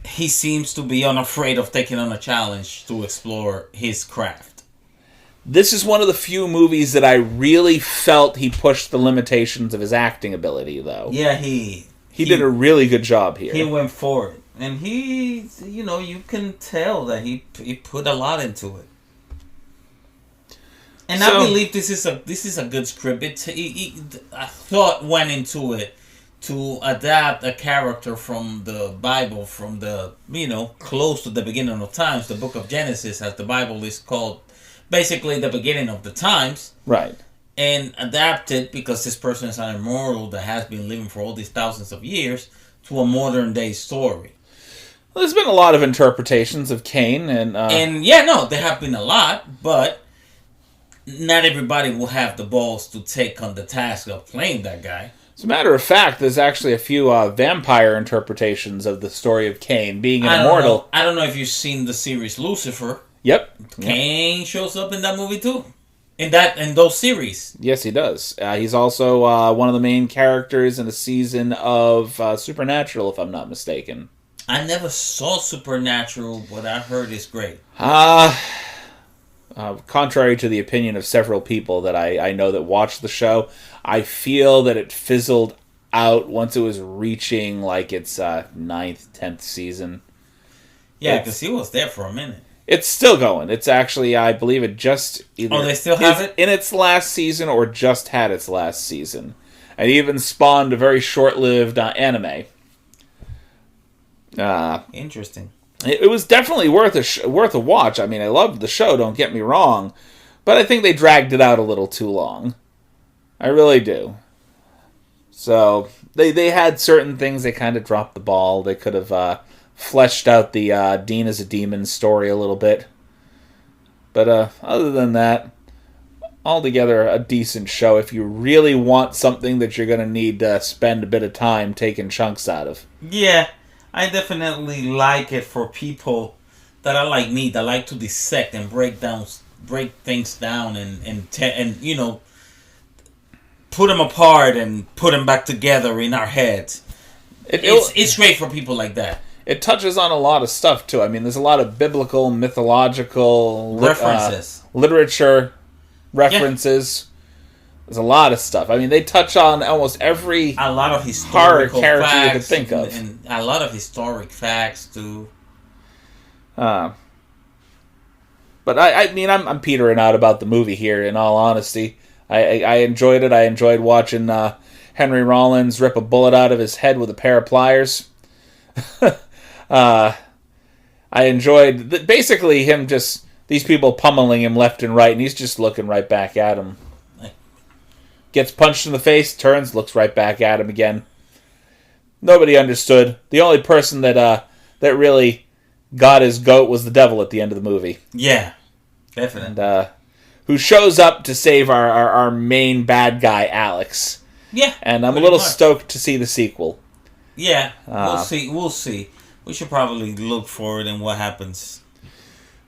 Speaker 3: he seems to be unafraid of taking on a challenge to explore his craft.
Speaker 2: This is one of the few movies that I really felt he pushed the limitations of his acting ability, though.
Speaker 3: Yeah, he
Speaker 2: did a really good job here.
Speaker 3: He went for it. And you can tell that he put a lot into it. And I believe this is a good script. A thought went into it to adapt a character from the Bible, from the, close to the beginning of times, the book of Genesis, as the Bible is called, basically the beginning of the times.
Speaker 2: Right.
Speaker 3: And adapt it, because this person is an immortal that has been living for all these thousands of years, to a modern day story.
Speaker 2: Well, there's been a lot of interpretations of Cain, and
Speaker 3: there have been a lot, but not everybody will have the balls to take on the task of playing that guy.
Speaker 2: As a matter of fact, there's actually a few vampire interpretations of the story of Cain being an immortal.
Speaker 3: I don't know if you've seen the series Lucifer.
Speaker 2: Yep.
Speaker 3: Cain shows up in that movie too. In those series.
Speaker 2: Yes, he does. He's also one of the main characters in a season of Supernatural, if I'm not mistaken.
Speaker 3: I never saw Supernatural, but I heard it's great.
Speaker 2: Contrary to the opinion of several people that I know that watch the show, I feel that it fizzled out, once it was reaching like its 9th, 10th season.
Speaker 3: Yeah, because he was there for a minute.
Speaker 2: It's still going. It's actually, I believe it just either
Speaker 3: they still have it?
Speaker 2: in its last season or just had its last season. And even spawned a very short-lived anime.
Speaker 3: Interesting.
Speaker 2: It was definitely worth a watch. I mean, I loved the show, don't get me wrong. But I think they dragged it out a little too long. I really do. So, they had certain things they kind of dropped the ball. They could have fleshed out the Dean as a Demon story a little bit. But other than that, altogether a decent show if you really want something that you're going to need to spend a bit of time taking chunks out of.
Speaker 3: Yeah, I definitely like it for people that are like me, that like to dissect and break things down and you know, put them apart and put them back together in our heads. It's great for people like that.
Speaker 2: It touches on a lot of stuff too. I mean, there's a lot of biblical, mythological
Speaker 3: references,
Speaker 2: literature references. Yeah. There's a lot of stuff. I mean, they touch on almost every
Speaker 3: a lot of historical
Speaker 2: character
Speaker 3: facts
Speaker 2: you could think of,
Speaker 3: and a lot of historic facts too.
Speaker 2: But I mean, I'm petering out about the movie here. In all honesty, I enjoyed it. I enjoyed watching Henry Rollins rip a bullet out of his head with a pair of pliers. I enjoyed basically him just these people pummeling him left and right, and he's just looking right back at him. Gets punched in the face, turns, looks right back at him again. Nobody understood. The only person that really got his goat was the devil at the end of the movie.
Speaker 3: Yeah, definitely.
Speaker 2: And who shows up to save our main bad guy, Alex.
Speaker 3: Yeah,
Speaker 2: and I'm a little stoked to see the sequel.
Speaker 3: Yeah, we'll see. We should probably look for it and what happens.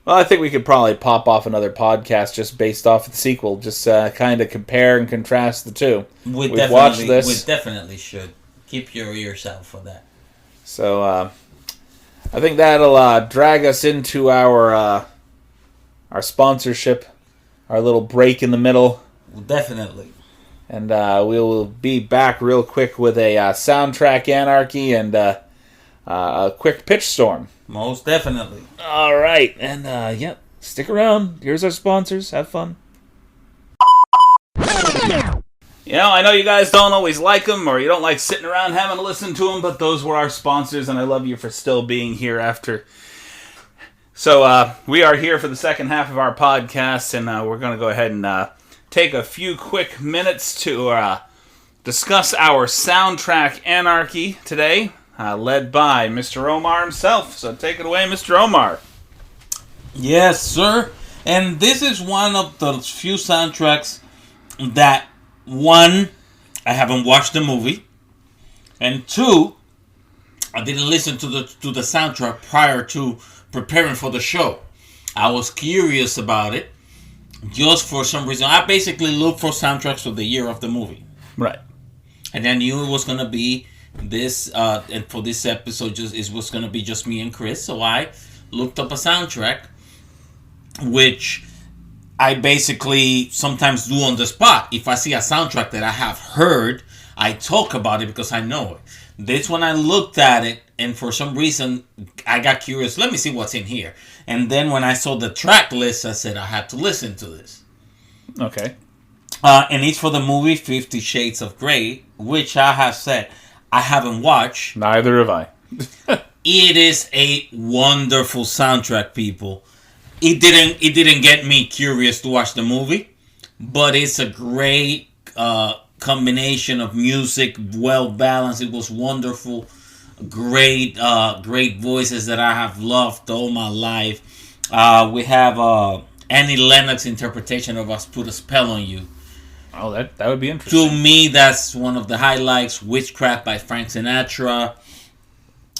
Speaker 2: Well, I think we could probably pop off another podcast just based off of the sequel. Just kind of compare and contrast the two. We've watched this.
Speaker 3: We definitely should. Keep your ears out for that.
Speaker 2: So, I think that'll drag us into our sponsorship, our little break in the middle.
Speaker 3: Definitely.
Speaker 2: And we will be back real quick with a soundtrack Anarchy and a quick pitch storm.
Speaker 3: Most definitely.
Speaker 2: All right. And, yep, stick around. Here's our sponsors. Have fun. You know, I know you guys don't always like them, or you don't like sitting around having to listen to them, but those were our sponsors, and I love you for still being here after. So, we are here for the second half of our podcast, and we're going to go ahead and take a few quick minutes to discuss our soundtrack Anarchy today, led by Mr. Omar himself. So take it away, Mr. Omar.
Speaker 3: Yes, sir. And this is one of the few soundtracks that, one, I haven't watched the movie, and two, I didn't listen to the soundtrack prior to preparing for the show. I was curious about it. Just for some reason, I basically looked for soundtracks for the year of the movie.
Speaker 2: Right.
Speaker 3: And I knew it was going to be this, and for this episode, it was going to be just me and Chris. So I looked up a soundtrack, which I basically sometimes do on the spot. If I see a soundtrack that I have heard, I talk about it because I know it. This one, I looked at it, and for some reason, I got curious. Let me see what's in here. And then when I saw the track list, I said I had to listen to this.
Speaker 2: Okay.
Speaker 3: And it's for the movie 50 Shades of Grey, which I have said I haven't watched.
Speaker 2: Neither have I.
Speaker 3: It is a wonderful soundtrack, people. It didn't get me curious to watch the movie, but it's a great combination of music, well balanced. It was wonderful. Great voices that I have loved all my life. We have Annie Lennox's interpretation of "Us Put a Spell on You."
Speaker 2: Oh, that would be interesting.
Speaker 3: To me, that's one of the highlights. "Witchcraft" by Frank Sinatra.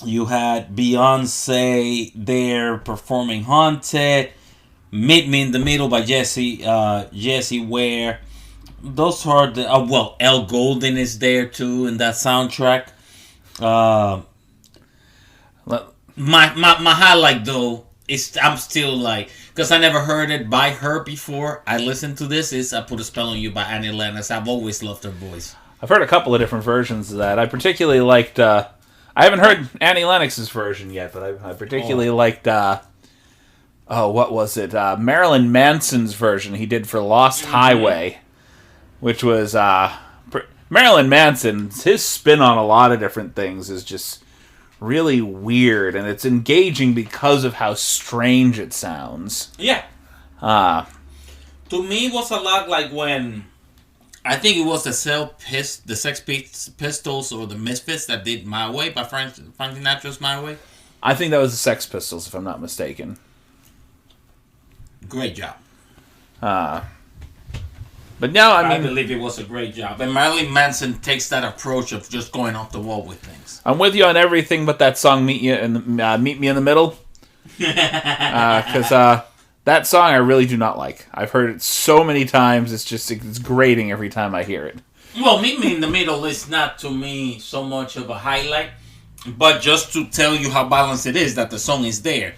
Speaker 3: You had Beyonce there performing "Haunted." "Meet Me in the Middle" by Jessie Ware. Those are the Elle Golden is there too in that soundtrack. My highlight though is I'm still like, because I never heard it by her before. I listened to this. Is "I Put a Spell on You" by Annie Lennox. I've always loved her voice.
Speaker 2: I've heard a couple of different versions of that. I particularly liked. I haven't heard Annie Lennox's version yet, but I particularly liked. What was it? Marilyn Manson's version he did for Lost Highway, which was Marilyn Manson's his spin on a lot of different things is just really weird, and it's engaging because of how strange it sounds.
Speaker 3: Yeah. To me, it was a lot like when I think it was the Sex Pistols or the Misfits that did "My Way" by Frank Sinatra's "My Way."
Speaker 2: I think that was the Sex Pistols, if I'm not mistaken.
Speaker 3: Great job.
Speaker 2: But no, I
Speaker 3: believe it was a great job. And Marilyn Manson takes that approach of just going off the wall with things.
Speaker 2: I'm with you on everything but that song Meet Me in the Middle. Because that song I really do not like. I've heard it so many times, it's grating every time I hear it.
Speaker 3: Well, Meet Me in the Middle is not, to me, so much of a highlight. But just to tell you how balanced it is, that the song is there.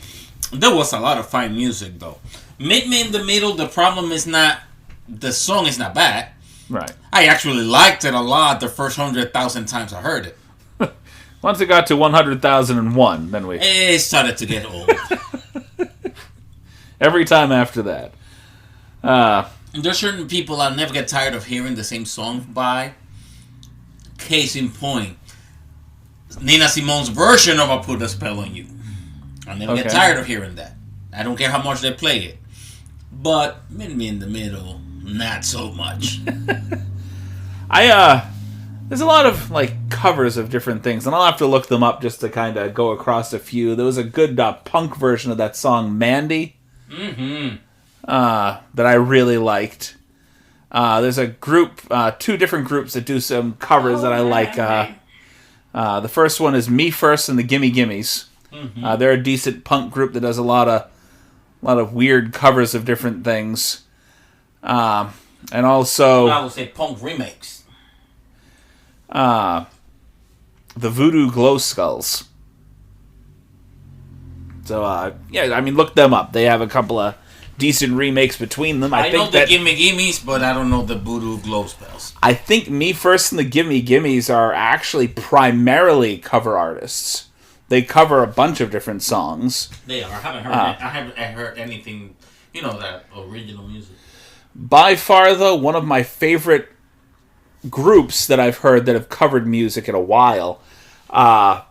Speaker 3: There was a lot of fine music, though. Meet Me in the Middle, the problem is not... The song is not bad.
Speaker 2: Right.
Speaker 3: I actually liked it a lot the first 100,000 times I heard it.
Speaker 2: Once it got to 100,001, then
Speaker 3: it started to get old.
Speaker 2: Every time after that.
Speaker 3: There's certain people I'll never get tired of hearing the same song by. Case in point, Nina Simone's version of "I Put a Spell on You." I'll never get tired of hearing that. I don't care how much they play it. But Meet Me in the Middle, not so much.
Speaker 2: There's a lot of covers of different things, and I'll have to look them up just to kind of go across a few. There was a good punk version of that song "Mandy," that I really liked. There's a group, two different groups that do some covers that I like. The first one is Me First and the Gimme Gimmes. They're a decent punk group that does a lot of weird covers of different things. And also...
Speaker 3: I would say punk remakes.
Speaker 2: The Voodoo Glow Skulls. So, look them up. They have a couple of decent remakes between them.
Speaker 3: I know the Gimme Gimmes, but I don't know the Voodoo Glow Spells.
Speaker 2: I think Me First and the Gimme Gimmes are actually primarily cover artists. They cover a bunch of different songs.
Speaker 3: They are. I haven't heard anything, that original music.
Speaker 2: By far, though, one of my favorite groups that I've heard that have covered music in a while. I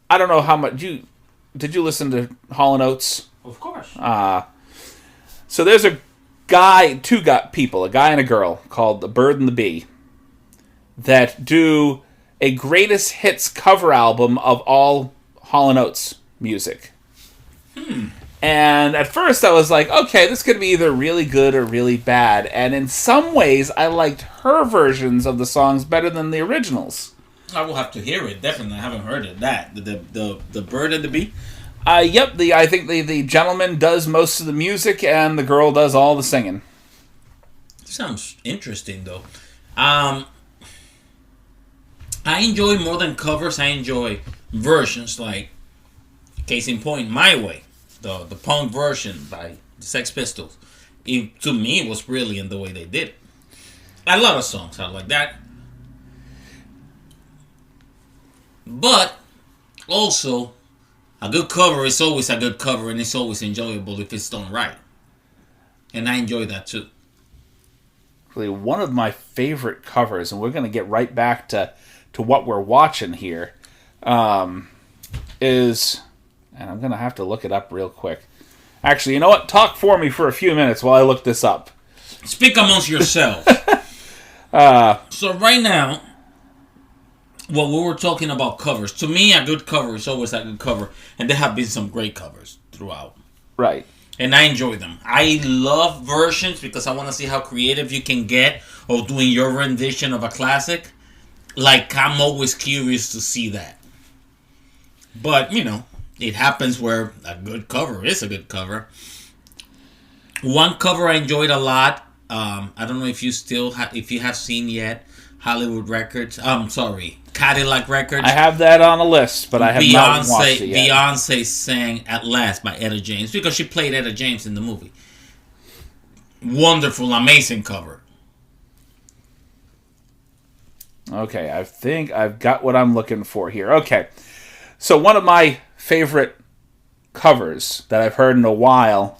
Speaker 2: don't know how much did you listen to Hall & Oates?
Speaker 3: Of course.
Speaker 2: So there's two people, a guy and a girl, called The Bird and the Bee, that do a greatest hits cover album of all Hall & Oates music. And at first I was like, okay, this could be either really good or really bad. And in some ways, I liked her versions of the songs better than the originals.
Speaker 3: I will have to hear it. Definitely, I haven't heard it. The Bird and the Bee?
Speaker 2: Yep. I think the gentleman does most of the music and the girl does all the singing.
Speaker 3: Sounds interesting, though. I enjoy more than covers. I enjoy versions, like case in point, "My Way," the punk version by the Sex Pistols. To me, it was brilliant the way they did it. A lot of songs are like that. But also, a good cover is always a good cover, and it's always enjoyable if it's done right. And I enjoy that too.
Speaker 2: Really, one of my favorite covers, and we're going to get right back to what we're watching here, is, and I'm going to have to look it up real quick. Actually, you know what? Talk for me for a few minutes while I look this up.
Speaker 3: Speak amongst yourselves. So right now, well, we were talking about covers. To me, a good cover is always a good cover, and there have been some great covers throughout.
Speaker 2: Right.
Speaker 3: And I enjoy them. I love versions because I want to see how creative you can get of doing your rendition of a classic. I'm always curious to see that. But, it happens where a good cover is a good cover. One cover I enjoyed a lot. I don't know if you have seen yet Hollywood Records. Cadillac Records.
Speaker 2: I have that on a list, but I have not watched it yet.
Speaker 3: Beyonce sang "At Last" by Etta James because she played Etta James in the movie. Wonderful, amazing cover.
Speaker 2: Okay, I think I've got what I'm looking for here. Okay, so one of my favorite covers that I've heard in a while.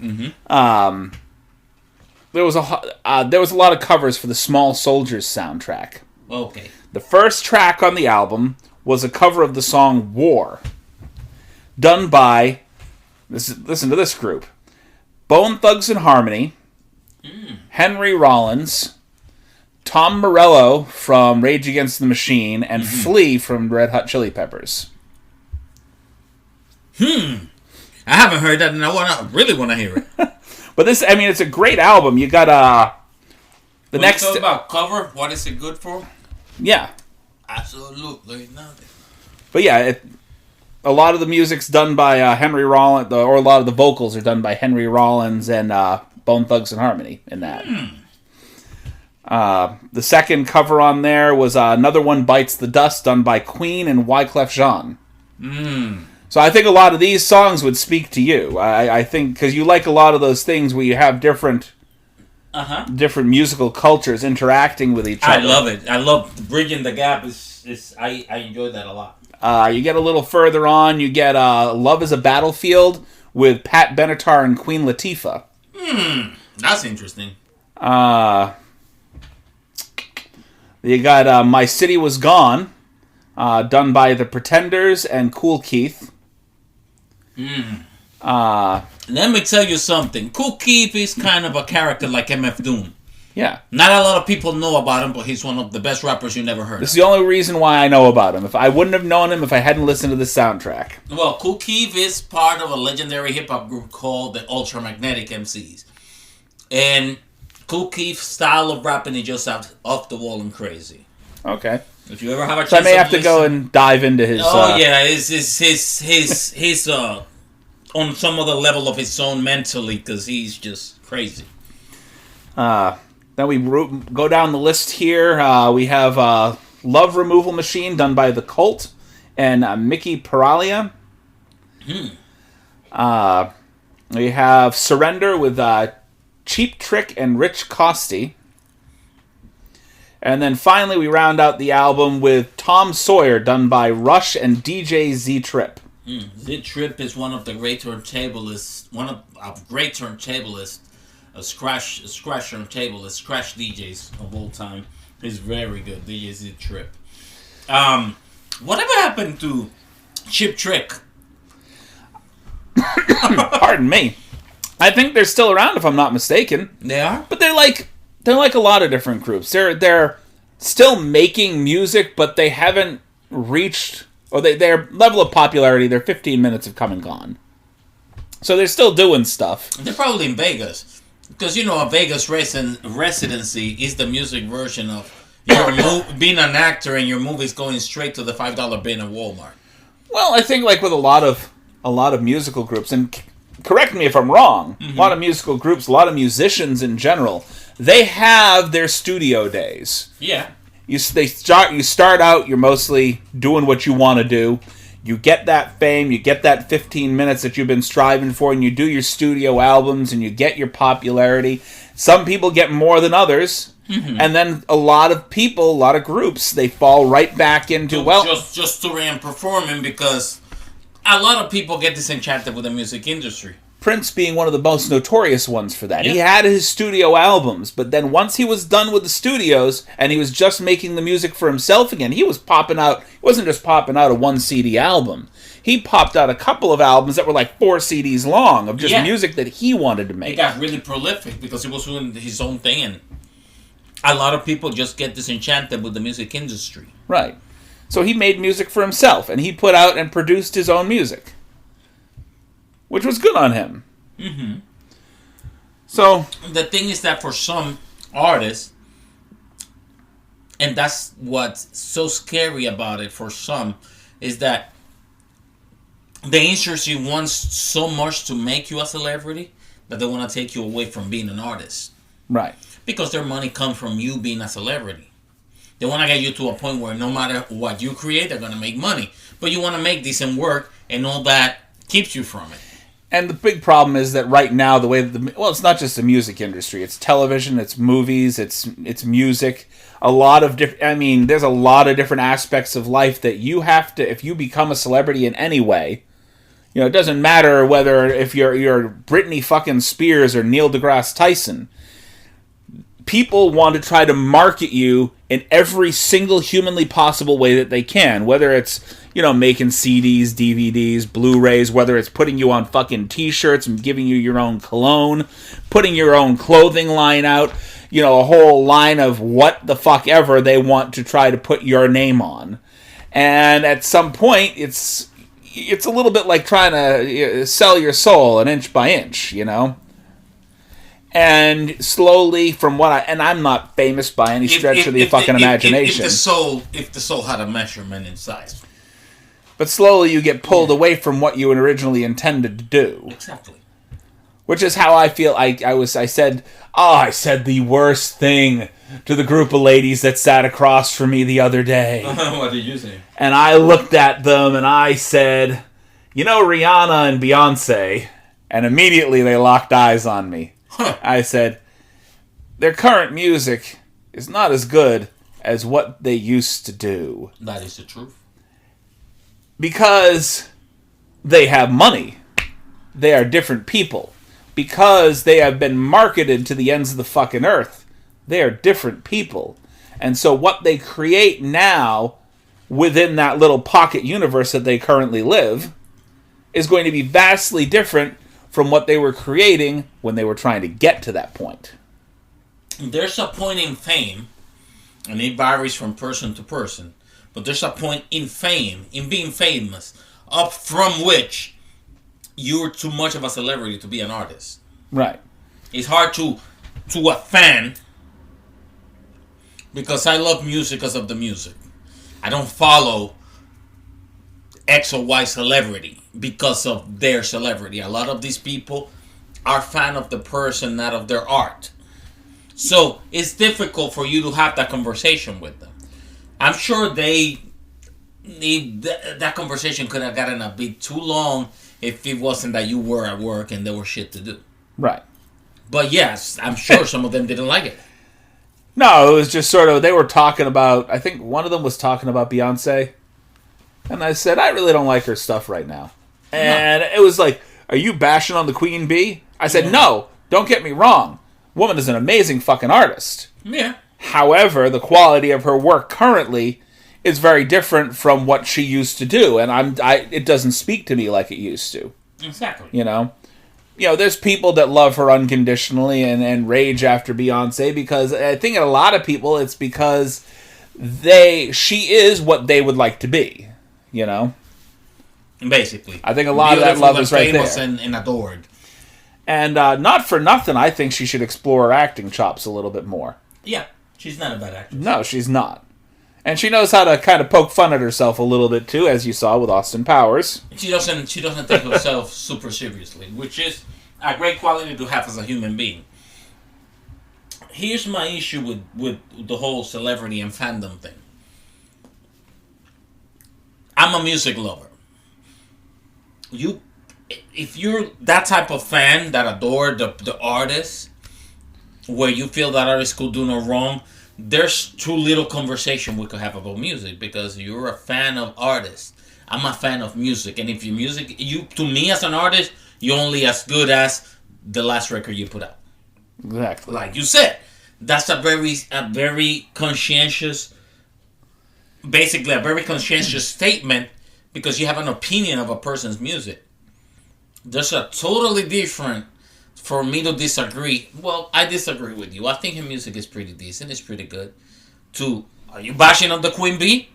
Speaker 2: There was a lot of covers for the Small Soldiers soundtrack.
Speaker 3: Okay.
Speaker 2: The first track on the album was a cover of the song "War," done by listen to this group: Bone Thugs and Harmony, Henry Rollins, Tom Morello from Rage Against the Machine, and Flea from Red Hot Chili Peppers.
Speaker 3: I haven't heard that, and I really want to hear it.
Speaker 2: But this, I mean, it's a great album. You got the
Speaker 3: When
Speaker 2: next
Speaker 3: you talk about cover, what is it good for?
Speaker 2: yeah.
Speaker 3: Absolutely nothing.
Speaker 2: But yeah, a lot of the music's done by Henry Rollins, or a lot of the vocals are done by Henry Rollins and Bone Thugs and Harmony in that. The second cover on there was Another One Bites the Dust, done by Queen and Wyclef Jean. So I think a lot of these songs would speak to you. I think because you like a lot of those things where you have different musical cultures interacting with each other.
Speaker 3: I love it. I love bridging the gap. I enjoy that a lot.
Speaker 2: You get a little further on, you get Love is a Battlefield with Pat Benatar and Queen Latifah.
Speaker 3: That's interesting.
Speaker 2: You got My City Was Gone, done by The Pretenders and Kool Keith.
Speaker 3: Let me tell you something. Kool Keith is kind of a character like MF Doom.
Speaker 2: Yeah.
Speaker 3: Not a lot of people know about him, but he's one of the best rappers you never heard
Speaker 2: This is
Speaker 3: of.
Speaker 2: the only reason why I know about him. If I wouldn't have known him if I hadn't listened to the soundtrack.
Speaker 3: Well, Kool Keith is part of a legendary hip-hop group called the Ultramagnetic MCs. And Kool Keith's style of rapping is just off the wall and crazy.
Speaker 2: Okay.
Speaker 3: If you ever have a chance
Speaker 2: So I may have to
Speaker 3: listen,
Speaker 2: go and dive into his...
Speaker 3: yeah, he's on some other level of his own mentally, because he's just crazy.
Speaker 2: Then we go down the list here. We have Love Removal Machine, done by The Cult, and Mickey Paralia. We have Surrender with Cheap Trick and Rich Costey. And then finally we round out the album with Tom Sawyer, done by Rush and DJ Z-Trip.
Speaker 3: Z-Trip is one of the great turntablists, scratch turntablists, scratch DJs of all time. He's very good, DJ Z-Trip. Whatever happened to Cheap Trick?
Speaker 2: Pardon me. I think they're still around if I'm not mistaken.
Speaker 3: They are?
Speaker 2: But they're like a lot of different groups. They're still making music, but they haven't reached, or their level of popularity, their 15 minutes have come and gone. So they're still doing stuff.
Speaker 3: They're probably in Vegas. Because, a Vegas residency is the music version of being an actor and your movie's going straight to the $5 bin at Walmart.
Speaker 2: Well, I think like with a lot of musical groups, and correct me if I'm wrong, a lot of musical groups, a lot of musicians in general, they have their studio days.
Speaker 3: Yeah.
Speaker 2: You start out, you're mostly doing what you want to do. You get that fame, you get that 15 minutes that you've been striving for, and you do your studio albums, and you get your popularity. Some people get more than others, and then a lot of groups, they fall right back into,
Speaker 3: just touring and performing, because a lot of people get disenchanted with the music industry.
Speaker 2: Prince being one of the most notorious ones for that.
Speaker 3: Yep.
Speaker 2: He had his studio albums, but then once he was done with the studios and he was just making the music for himself again, he was popping out. He wasn't just popping out a 1 CD album. He popped out a couple of albums that were like 4 CDs long of just music that he wanted to make.
Speaker 3: He got really prolific because he was doing his own thing, and a lot of people just get disenchanted with the music industry.
Speaker 2: Right. So he made music for himself, and he put out and produced his own music, which was good on him. So
Speaker 3: the thing is that for some artists, and that's what's so scary about it for some, is that the industry wants so much to make you a celebrity that they want to take you away from being an artist.
Speaker 2: Right.
Speaker 3: Because their money comes from you being a celebrity. They want to get you to a point where no matter what you create, they're going to make money. But you want to make decent work, and all that keeps you from it.
Speaker 2: And the big problem is that right now, the way that it's not just the music industry. It's television, it's movies, it's music. A lot of there's a lot of different aspects of life that you have to, if you become a celebrity in any way, it doesn't matter whether if you're Britney fucking Spears or Neil deGrasse Tyson. People want to try to market you in every single humanly possible way that they can. Whether it's, making CDs, DVDs, Blu-rays, whether it's putting you on fucking t-shirts and giving you your own cologne, putting your own clothing line out, a whole line of what the fuck ever they want to try to put your name on. And at some point, it's a little bit like trying to sell your soul an inch by inch, And slowly, from and I'm not famous by any stretch of the fucking imagination.
Speaker 3: If the soul had a measurement in size.
Speaker 2: But slowly you get pulled away from what you originally intended to do.
Speaker 3: Exactly.
Speaker 2: Which is how I feel. I said the worst thing to the group of ladies that sat across from me the other day.
Speaker 3: What did you say?
Speaker 2: And I looked at them and I said, Rihanna and Beyonce. And immediately they locked eyes on me.
Speaker 3: Huh.
Speaker 2: I said, their current music is not as good as what they used to do.
Speaker 3: That is the truth.
Speaker 2: Because they have money. They are different people. Because they have been marketed to the ends of the fucking earth. They are different people. And so what they create now within that little pocket universe that they currently live is going to be vastly different from what they were creating when they were trying to get to that point.
Speaker 3: There's a point in fame, and it varies from person to person, but there's a point in fame, in being famous, up from which you're too much of a celebrity to be an artist.
Speaker 2: Right.
Speaker 3: It's hard to a fan, because I love music because of the music. I don't follow X or Y celebrity because of their celebrity. A lot of these people are fan of the person, not of their art. So it's difficult for you to have that conversation with them. I'm sure that conversation could have gotten a bit too long if it wasn't that you were at work and there was shit to do.
Speaker 2: Right.
Speaker 3: But yes, I'm sure some of them didn't like it.
Speaker 2: No, it was just sort of, they were talking about, I think one of them was talking about Beyonce. And I said, I really don't like her stuff right now. And it was like, are you bashing on the Queen Bee? I said, no, don't get me wrong. Woman is an amazing fucking artist.
Speaker 3: Yeah.
Speaker 2: However, the quality of her work currently is very different from what she used to do. And it doesn't speak to me like it used to.
Speaker 3: Exactly.
Speaker 2: There's people that love her unconditionally and rage after Beyonce because I think a lot of people, it's because she is what they would like to be.
Speaker 3: Basically.
Speaker 2: I think a lot of that love is right there.
Speaker 3: And adored.
Speaker 2: And not for nothing, I think she should explore her acting chops a little bit more.
Speaker 3: Yeah, she's not a bad actress.
Speaker 2: No, she's not. And she knows how to kind of poke fun at herself a little bit too, as you saw with Austin Powers.
Speaker 3: She doesn't take herself super seriously, which is a great quality to have as a human being. Here's my issue with the whole celebrity and fandom thing. I'm a music lover. If you're that type of fan that adore the artist, where you feel that artist could do no wrong, there's too little conversation we could have about music because you're a fan of artists. I'm a fan of music, and if your music, to me as an artist, you're only as good as the last record you put out.
Speaker 2: Exactly.
Speaker 3: Like you said, that's a very conscientious, basically a very conscientious statement because you have an opinion of a person's music. There's a totally different, for me to disagree. Well, I disagree with you. I think her music is pretty decent. It's pretty good. Are you bashing on the Queen Bee?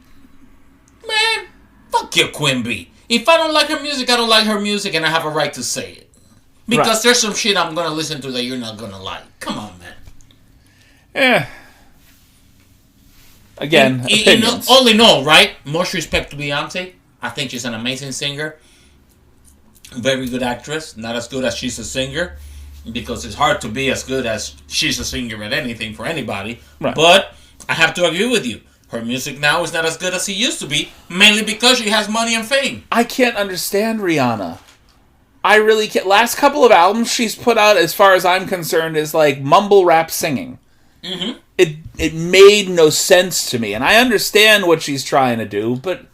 Speaker 3: Man, fuck your Queen Bee. If I don't like her music, I don't like her music, and I have a right to say it. Because there's some shit I'm going to listen to that you're not going to like. Come on, man.
Speaker 2: Yeah. Again, opinions.
Speaker 3: All in all, right? Most respect to Beyonce. I think she's an amazing singer. Very good actress. Not as good as she's a singer. Because it's hard to be as good as she's a singer at anything for anybody.
Speaker 2: Right.
Speaker 3: But I have to agree with you. Her music now is not as good as it used to be. Mainly because she has money and fame.
Speaker 2: I can't understand Rihanna. I really can't. Last couple of albums she's put out, as far as I'm concerned, is like mumble rap singing.
Speaker 3: Mm-hmm.
Speaker 2: It made no sense to me, and I understand what she's trying to do, but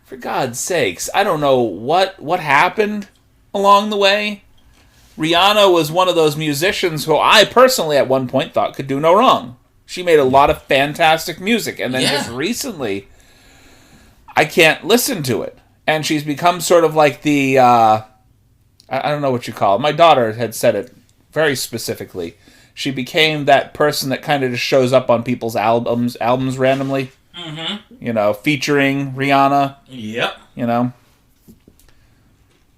Speaker 2: for God's sakes, I don't know what happened along the way. Rihanna was one of those musicians who I personally at one point thought could do no wrong. She made a lot of fantastic music, and then just recently, I can't listen to it. And she's become sort of like the, I don't know what you call it. My daughter had said it very specifically. She became that person that kind of just shows up on people's albums randomly.
Speaker 3: Mm-hmm.
Speaker 2: You know, featuring Rihanna.
Speaker 3: Yep.
Speaker 2: You know.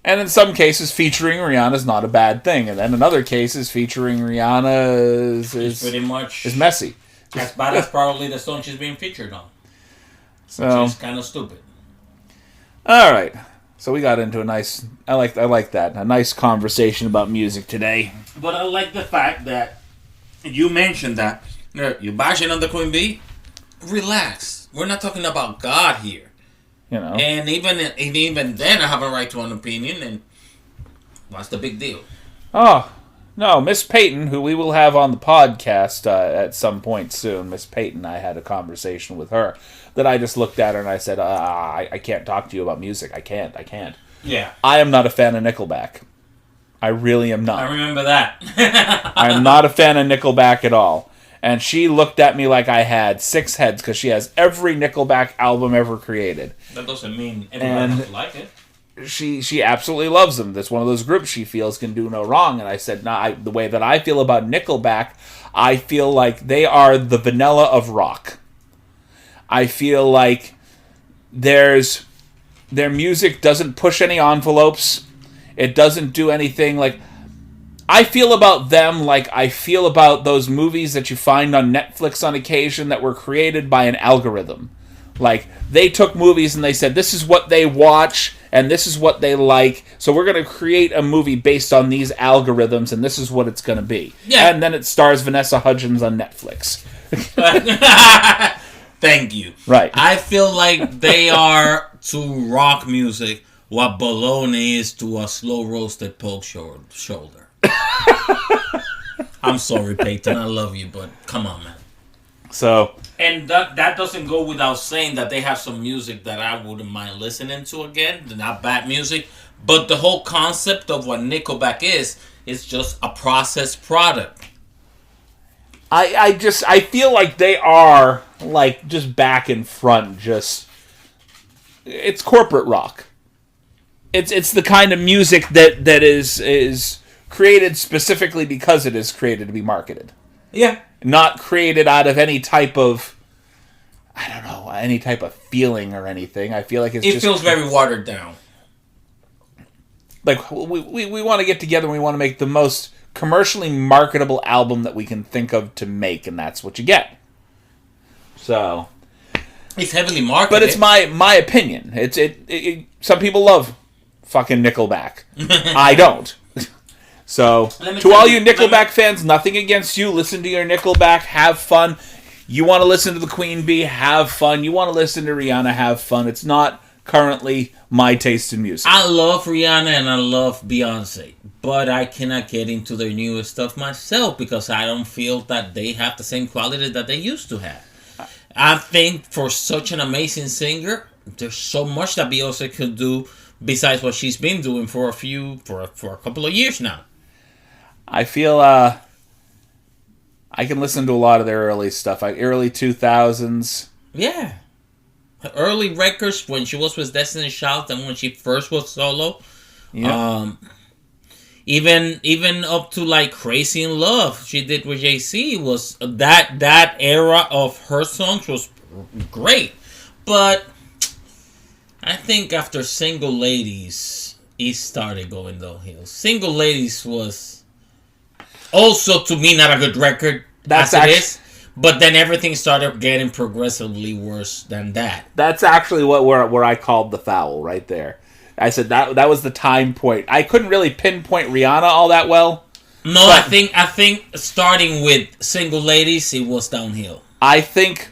Speaker 2: And in some cases, featuring Rihanna is not a bad thing. And then in other cases, featuring Rihanna is
Speaker 3: pretty much
Speaker 2: is messy.
Speaker 3: As bad as probably the song she's being featured on.
Speaker 2: So
Speaker 3: Which is kind of stupid.
Speaker 2: All right. So we got into a nice... I like that. A nice conversation about music today.
Speaker 3: But I like the fact that you mentioned that you're bashing on the Queen Bee. Relax. We're not talking about God here.
Speaker 2: You know.
Speaker 3: And even then, I have a right to an opinion. And what's the big deal?
Speaker 2: Oh, no. Miss Peyton, who we will have on the podcast at some point soon. Miss Peyton, I had a conversation with her that I just looked at her and I said, I can't talk to you about music. I can't.
Speaker 3: Yeah.
Speaker 2: I am not a fan of Nickelback. I really am not.
Speaker 3: I remember that.
Speaker 2: I'm not a fan of Nickelback at all. And she looked at me like I had 6 heads because she has every Nickelback album ever created.
Speaker 3: That doesn't mean everyone has to like it.
Speaker 2: She absolutely loves them. That's one of those groups she feels can do no wrong. And I said, the way that I feel about Nickelback, I feel like they are the vanilla of rock. I feel like their music doesn't push any envelopes. It doesn't do anything like... I feel about them like I feel about those movies that you find on Netflix on occasion that were created by an algorithm. Like, they took movies and they said, this is what they watch and this is what they like, so we're going to create a movie based on these algorithms and this is what it's going to be. Yeah. And then it stars Vanessa Hudgens on Netflix.
Speaker 3: Thank you.
Speaker 2: Right.
Speaker 3: I feel like they are to rock music what bologna is to a slow roasted pork shoulder. I'm sorry, Peyton. I love you, but come on, man.
Speaker 2: So,
Speaker 3: and that doesn't go without saying that they have some music that I wouldn't mind listening to again. They're not bad music, but the whole concept of what Nickelback is just a processed product.
Speaker 2: I feel like they are like just back and front. Just it's corporate rock. It's the kind of music that is created specifically because it is created to be marketed.
Speaker 3: Yeah.
Speaker 2: Not created out of any type of, I don't know, any type of feeling or anything. I feel like it
Speaker 3: feels very watered down.
Speaker 2: Like, we want to get together and we want to make the most commercially marketable album that we can think of to make, and that's what you get. So...
Speaker 3: It's heavily marketed.
Speaker 2: But it's my opinion. It some people love fucking Nickelback. I don't. So, to all you Nickelback fans, nothing against you. Listen to your Nickelback. Have fun. You want to listen to the Queen Bee? Have fun. You want to listen to Rihanna? Have fun. It's not currently my taste in music.
Speaker 3: I love Rihanna and I love Beyonce. But I cannot get into their newest stuff myself because I don't feel that they have the same quality that they used to have. I think for such an amazing singer, there's so much that Beyonce could do besides what she's been doing for a couple of years now.
Speaker 2: I feel I can listen to a lot of their early stuff, like early 2000s.
Speaker 3: Yeah. Her early records when she was with Destiny's Child and when she first was solo. Yeah. Even up to like Crazy in Love she did with Jay-Z was that era of her songs was great. But I think after Single Ladies it started going downhill. Single Ladies was also to me not a good record as it is. But then everything started getting progressively worse than that.
Speaker 2: That's actually where I called the foul right there. I said that was the time point. I couldn't really pinpoint Rihanna all that well.
Speaker 3: No, I think starting with Single Ladies, it was downhill.
Speaker 2: I think,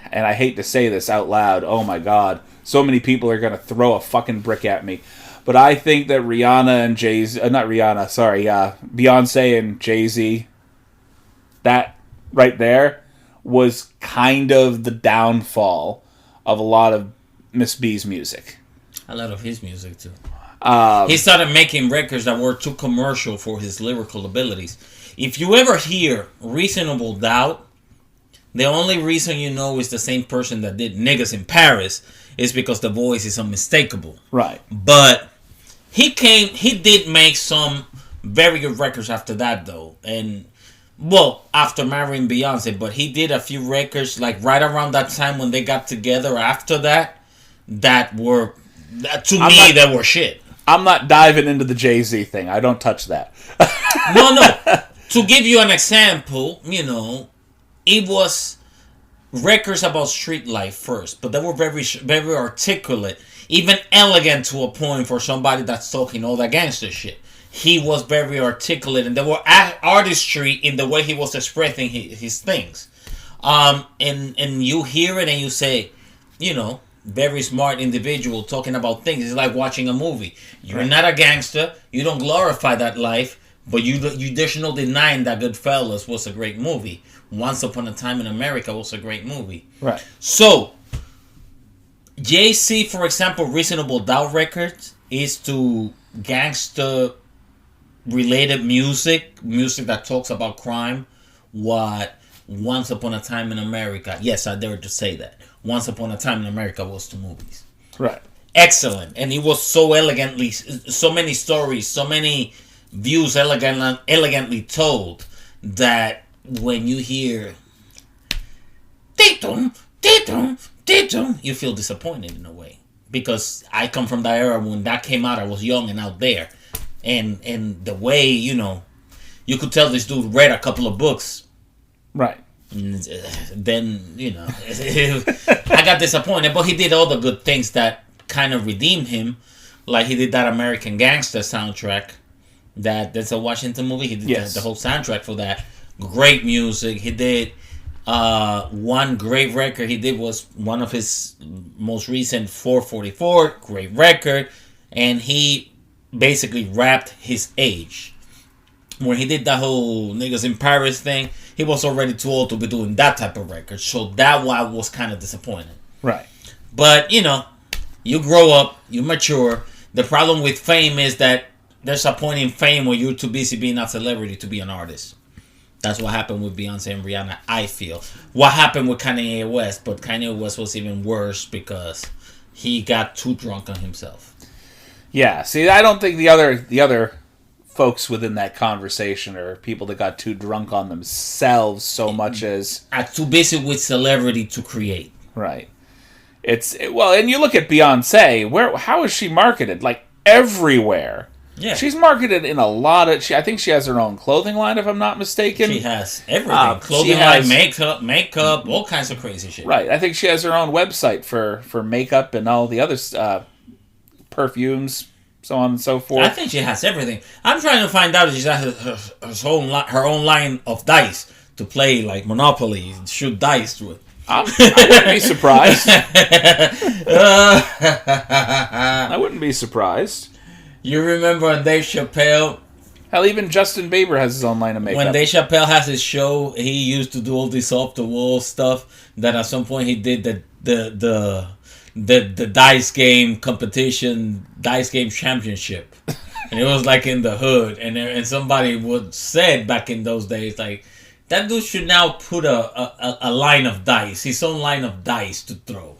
Speaker 2: and I hate to say this out loud, oh my god, so many people are going to throw a fucking brick at me. But I think that Rihanna and Jay-Z... not Rihanna, sorry. Beyonce and Jay-Z, that right there was kind of the downfall of a lot of Miss B's music.
Speaker 3: A lot of his music, too. He started making records that were too commercial for his lyrical abilities. If you ever hear Reasonable Doubt, the only reason you know is the same person that did Niggas in Paris is because the voice is unmistakable.
Speaker 2: Right.
Speaker 3: But he did make some very good records after that, though. And, well, after marrying Beyonce, but he did a few records, like, right around that time when they got together after that were, that were shit.
Speaker 2: I'm not diving into the Jay-Z thing. I don't touch that.
Speaker 3: No. To give you an example, it was records about street life first, but they were very, very articulate, even elegant to a point for somebody that's talking all that gangster shit. He was very articulate, and there were artistry in the way he was expressing his things. And you hear it and you say, very smart individual talking about things. It's like watching a movie. You're not a gangster. You don't glorify that life, but there's no denying that Goodfellas was a great movie. Once Upon a Time in America was a great movie.
Speaker 2: Right.
Speaker 3: So, Jay-Z, for example, Reasonable Doubt Records is to gangster-related music that talks about crime, what Once Upon a Time in America, yes, I dare to say that, Once Upon a Time in America was to movies.
Speaker 2: Right.
Speaker 3: Excellent. And it was so elegantly, so many stories, so many views elegantly told that when you hear Tatum, you feel disappointed in a way. Because I come from that era when that came out, I was young and out there. And the way, you could tell this dude read a couple of books.
Speaker 2: Right.
Speaker 3: Then, I got disappointed. But he did all the good things that kind of redeemed him. Like he did that American Gangster soundtrack. That's a Washington movie. He did the whole soundtrack for that. Great music. He did one great record he did was one of his most recent 444. Great record. And he basically rapped his age. When he did that whole Niggas in Paris thing, he was already too old to be doing that type of record. So that why I was kind of disappointed.
Speaker 2: Right.
Speaker 3: But, you grow up, you mature. The problem with fame is that there's a point in fame where you're too busy being a celebrity to be an artist. That's what happened with Beyonce and Rihanna, I feel. What happened with Kanye West, but Kanye West was even worse because he got too drunk on himself.
Speaker 2: Yeah, see, I don't think the other folks within that conversation are people that got too drunk on themselves so much as...
Speaker 3: Are too busy with celebrity to create.
Speaker 2: Right. And you look at Beyonce, how is she marketed? Like, everywhere.
Speaker 3: Yeah.
Speaker 2: She's marketed in a lot of... I think she has her own clothing line, if I'm not mistaken.
Speaker 3: She has everything. Clothing line, makeup, all kinds of crazy shit.
Speaker 2: Right. I think she has her own website for makeup and all the other perfumes, so on and so forth.
Speaker 3: I think she has everything. I'm trying to find out if she has her own line of dice to play, like Monopoly, and shoot dice with.
Speaker 2: I wouldn't be surprised. I wouldn't be surprised.
Speaker 3: You remember on Dave Chappelle?
Speaker 2: Hell, even Justin Bieber has his own line of makeup.
Speaker 3: When Dave Chappelle has his show, he used to do all this off-the-wall stuff. That at some point he did the dice game competition, dice game championship, and it was like in the hood. And somebody would said back in those days, like, that dude should now put a line of dice, his own line of dice to throw.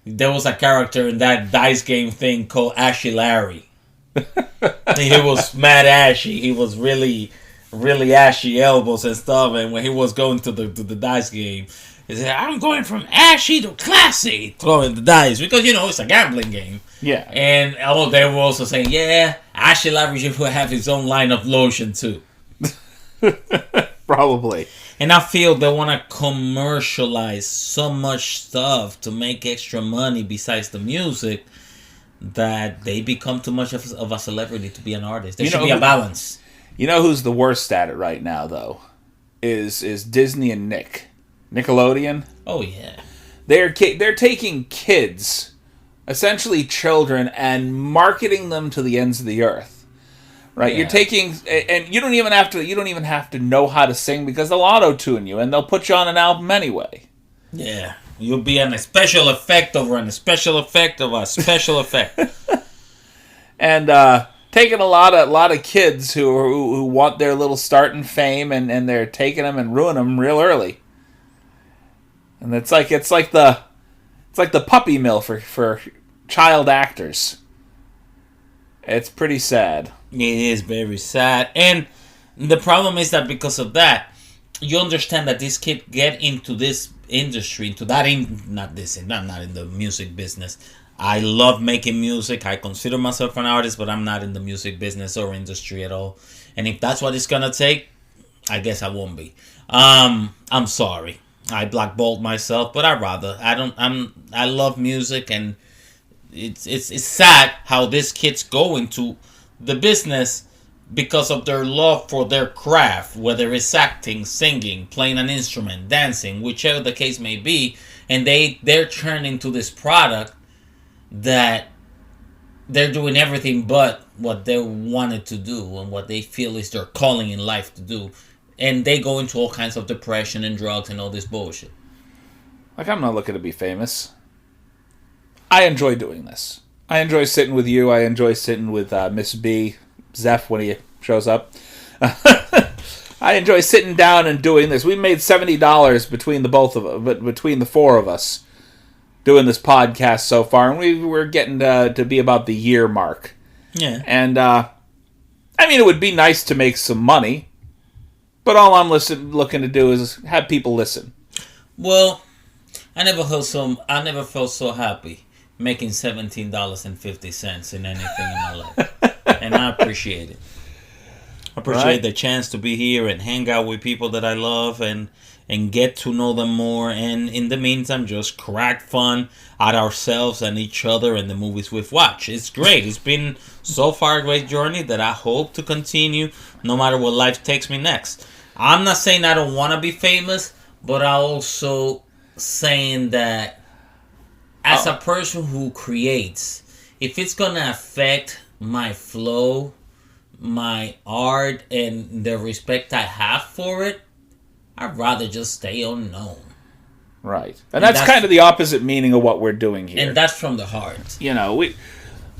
Speaker 3: There was a character in that dice game thing called Ashy Larry. He was mad ashy. He was really, really ashy elbows and stuff. And when he was going to the dice game, he said, "I'm going from ashy to classy," throwing the dice because it's a gambling game.
Speaker 2: Yeah.
Speaker 3: And they were also saying, "Yeah, Ashy Larry should have his own line of lotion too."
Speaker 2: Probably.
Speaker 3: And I feel they want to commercialize so much stuff to make extra money besides the music that they become too much of a celebrity to be an artist. There should be a balance.
Speaker 2: You know who's the worst at it right now, though? Is Disney and Nickelodeon.
Speaker 3: Oh, yeah.
Speaker 2: They're taking kids essentially children and marketing them to the ends of the earth. Right?
Speaker 3: Yeah.
Speaker 2: You're taking, and you don't even have to know how to sing because they'll auto-tune you and they'll put you on an album anyway.
Speaker 3: Yeah. You'll be on a special effect over on a special effect of a special effect.
Speaker 2: And taking a lot of kids who want their little start in fame and they're taking them and ruining them real early. And it's like the puppy mill for child actors. It's pretty sad.
Speaker 3: It is very sad. And the problem is that because of that, you understand that this kid get into this industry, into that not in the music business. I love making music. I consider myself an artist, but I'm not in the music business or industry at all. And if that's what it's gonna take, I guess I won't be. I'm sorry. I blackballed myself, but I love music, and it's sad how these kids go into the business because of their love for their craft, whether it's acting, singing, playing an instrument, dancing, whichever the case may be, and they're turned into this product that they're doing everything but what they wanted to do and what they feel is their calling in life to do. And they go into all kinds of depression and drugs and all this bullshit.
Speaker 2: Like, I'm not looking to be famous. I enjoy doing this. I enjoy sitting with you. I enjoy sitting with Miss B, Zeph, when he shows up. I enjoy sitting down and doing this. We made $70 between the four of us doing this podcast so far, and we're getting to be about the year mark.
Speaker 3: Yeah.
Speaker 2: And it would be nice to make some money, but all I'm looking to do is have people listen.
Speaker 3: Well, I never felt so happy making $17.50 in anything in my life, and I appreciate it. I appreciate the chance to be here and hang out with people that I love and get to know them more. And in the meantime, just crack fun at ourselves and each other and the movies we've watched. It's great. It's been so far a great journey that I hope to continue no matter what life takes me next. I'm not saying I don't want to be famous, but I'm also saying that as a person who creates, if it's going to affect my flow, my art, and the respect I have for it, I'd rather just stay unknown.
Speaker 2: Right. And that's kind of the opposite meaning of what we're doing here.
Speaker 3: And that's from the heart.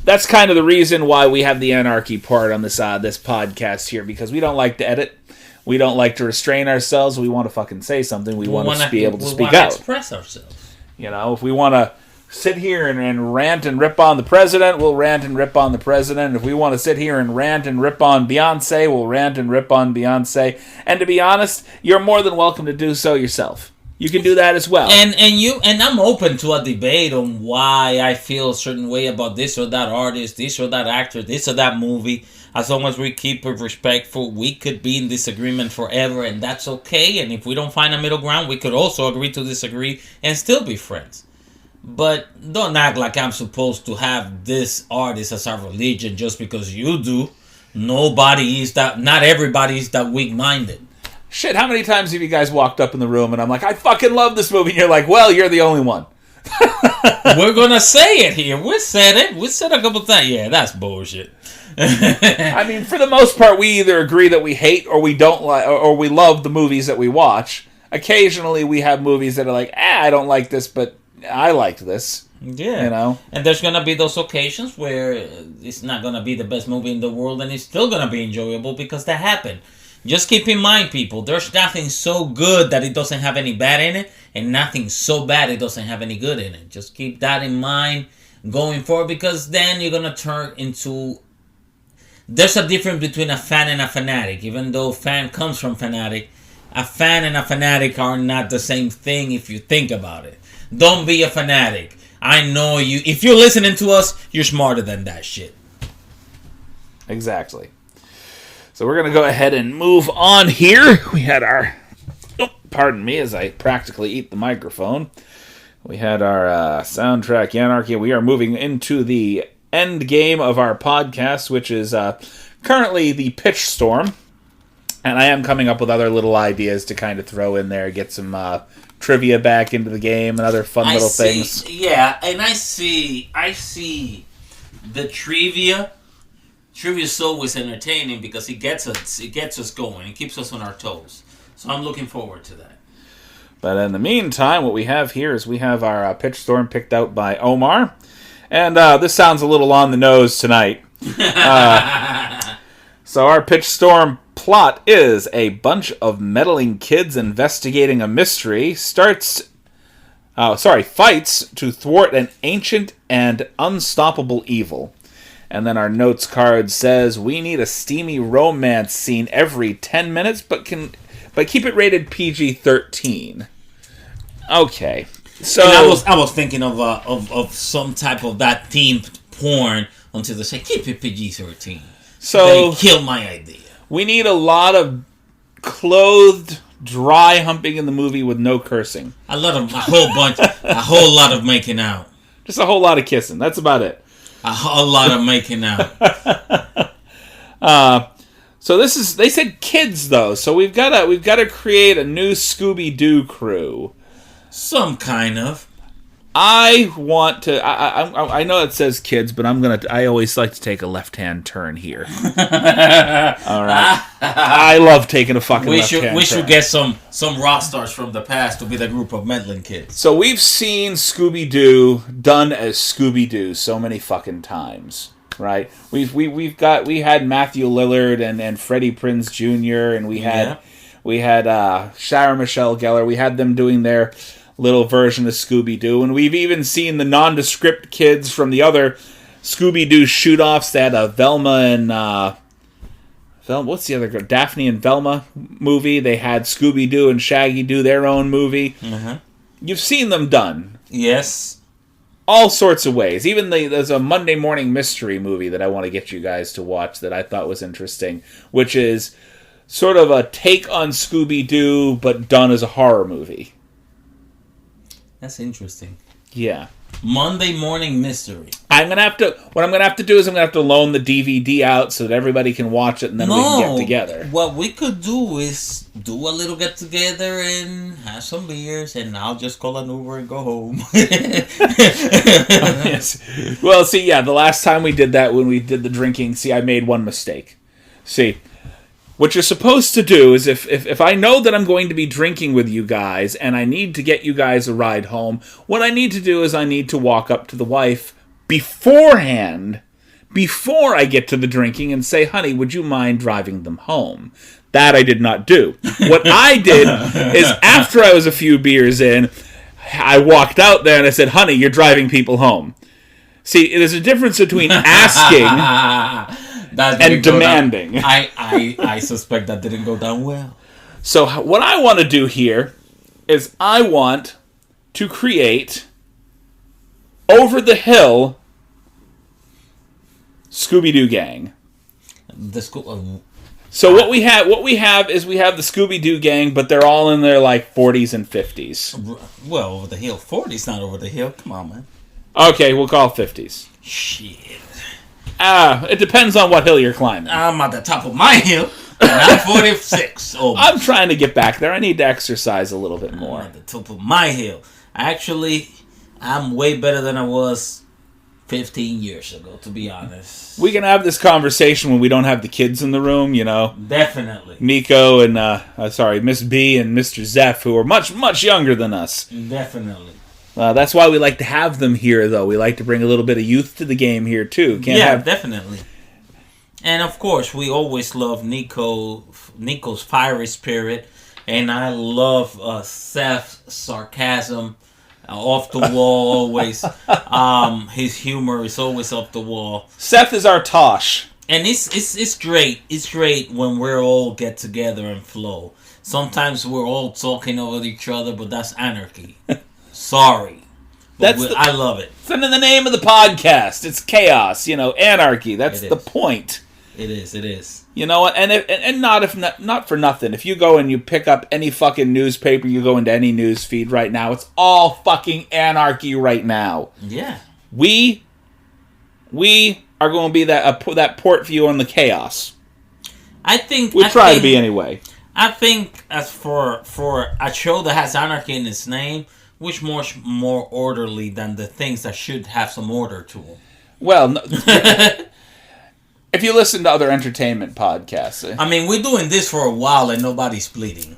Speaker 2: That's kind of the reason why we have the Anarchy part on this podcast here, because we don't like to edit. We don't like to restrain ourselves. We want to fucking say something. We want to be able to speak out.
Speaker 3: Express ourselves.
Speaker 2: If we want to sit here and rant and rip on the president, we'll rant and rip on the president. If we want to sit here and rant and rip on Beyonce, we'll rant and rip on Beyonce. And to be honest, you're more than welcome to do so yourself. You can do that as well.
Speaker 3: And I'm open to a debate on why I feel a certain way about this or that artist, this or that actor, this or that movie. As long as we keep it respectful, we could be in disagreement forever, and that's okay. And if we don't find a middle ground, we could also agree to disagree and still be friends. But don't act like I'm supposed to have this artist as a religion just because you do. Not everybody is that weak-minded.
Speaker 2: Shit, how many times have you guys walked up in the room and I'm like, I fucking love this movie, and you're like, well, you're the only one.
Speaker 3: We're gonna say it here. We said it. We said a couple times. Yeah, that's bullshit.
Speaker 2: I mean, for the most part, we either agree that we hate or we don't like, or we love the movies that we watch. Occasionally, we have movies that are like, I don't like this, but I liked this.
Speaker 3: Yeah. And there's gonna be those occasions where it's not gonna be the best movie in the world, and it's still gonna be enjoyable because that happened. Just keep in mind, people, there's nothing so good that it doesn't have any bad in it, and nothing so bad it doesn't have any good in it. Just keep that in mind going forward, because then you're going to turn into... There's a difference between a fan and a fanatic. Even though fan comes from fanatic, a fan and a fanatic are not the same thing if you think about it. Don't be a fanatic. I know you. If you're listening to us, you're smarter than that shit.
Speaker 2: Exactly. So we're going to go ahead and move on here. We had our... pardon me as I practically eat the microphone. We had our soundtrack, Anarchy. We are moving into the end game of our podcast, which is currently the pitch storm. And I am coming up with other little ideas to kind of throw in there, get some trivia back into the game and other fun little things.
Speaker 3: Yeah, and I see the trivia. Trivia is always entertaining because it gets us going. It keeps us on our toes. So I'm looking forward to that.
Speaker 2: But in the meantime, what we have here is we have our pitch storm picked out by Omar. And this sounds a little on the nose tonight. So our pitch storm plot is a bunch of meddling kids investigating a mystery fights to thwart an ancient and unstoppable evil. And then our notes card says we need a steamy romance scene every 10 minutes, but keep it rated PG-13. Okay, so
Speaker 3: and I was thinking of some type of that themed porn until they say keep it PG-13.
Speaker 2: So
Speaker 3: they killed my idea.
Speaker 2: We need a lot of clothed, dry humping in the movie with no cursing.
Speaker 3: A whole lot of making out.
Speaker 2: Just a whole lot of kissing. That's about it.
Speaker 3: A whole lot of making out.
Speaker 2: So they said kids though. So we've got to create a new Scooby-Doo crew.
Speaker 3: Some kind of.
Speaker 2: I want to. I know it says kids, but I always like to take a left-hand turn here. All right. I love taking a fucking left-hand turn.
Speaker 3: We should get some rock stars from the past to be the group of meddling kids.
Speaker 2: So we've seen Scooby-Doo done as Scooby-Doo so many fucking times, right? We had Matthew Lillard and Freddie Prinze Jr. and we had Sarah Michelle Gellar. We had them doing their little version of Scooby-Doo, and we've even seen the nondescript kids from the other Scooby-Doo shoot-offs. They had a Velma and what's the other girl? Daphne and Velma movie. They had Scooby-Doo and Shaggy do their own movie.
Speaker 3: Uh-huh.
Speaker 2: You've seen them done.
Speaker 3: Yes.
Speaker 2: All sorts of ways. Even there's a Monday Morning Mystery movie that I want to get you guys to watch that I thought was interesting, which is sort of a take on Scooby-Doo, but done as a horror movie.
Speaker 3: That's interesting.
Speaker 2: Yeah.
Speaker 3: Monday Morning Mystery.
Speaker 2: What I'm gonna have to do is I'm gonna have to loan the DVD out so that everybody can watch it and then we can get together.
Speaker 3: What we could do is do a little get together and have some beers, and I'll just call an Uber and go home.
Speaker 2: Yes. Well, see, yeah, the last time we did that when we did the drinking, I made one mistake. See, what you're supposed to do is if I know that I'm going to be drinking with you guys and I need to get you guys a ride home, what I need to do is I need to walk up to the wife beforehand, before I get to the drinking, and say, honey, would you mind driving them home? That I did not do. What I did is after I was a few beers in, I walked out there and I said, honey, you're driving people home. See, there's a difference between asking and demanding.
Speaker 3: I suspect that didn't go down well.
Speaker 2: So what I want to do here is I want to create over the hill Scooby-Doo gang. So what we have is we have the Scooby-Doo gang, but they're all in their like 40s and 50s.
Speaker 3: Well, over the hill. 40s not over the hill. Come on, man.
Speaker 2: Okay, we'll call it 50s.
Speaker 3: Shit.
Speaker 2: It depends on what hill you're climbing.
Speaker 3: I'm at the top of my hill, and I'm 46.
Speaker 2: I'm trying to get back there. I need to exercise a little bit more.
Speaker 3: I'm at the top of my hill. Actually, I'm way better than I was 15 years ago, to be honest.
Speaker 2: We can have this conversation when we don't have the kids in the room, you know.
Speaker 3: Definitely.
Speaker 2: Nico and, Miss B and Mr. Zeph, who are much, much younger than us.
Speaker 3: Definitely.
Speaker 2: That's why we like to have them here, though. We like to bring a little bit of youth to the game here, too.
Speaker 3: Definitely. And, of course, we always love Nico's fiery spirit. And I love Seth's sarcasm. Off the wall, always. His humor is always off the wall.
Speaker 2: Seth is our Tosh.
Speaker 3: And it's great. It's great when we're all get together and flow. Sometimes we're all talking over each other, but that's anarchy. Sorry. I love it.
Speaker 2: It's in the name of the podcast. It's chaos, anarchy. That's the point.
Speaker 3: It is.
Speaker 2: You know what? And not for nothing. If you go and you pick up any fucking newspaper, you go into any news feed right now, it's all fucking anarchy right now.
Speaker 3: Yeah.
Speaker 2: We are going to be that port view on the chaos.
Speaker 3: I think
Speaker 2: we try to be anyway.
Speaker 3: I think as for a show that has anarchy in its name, which more orderly than the things that should have some order to them.
Speaker 2: Well, no, if you listen to other entertainment podcasts,
Speaker 3: I mean, we're doing this for a while and nobody's bleeding.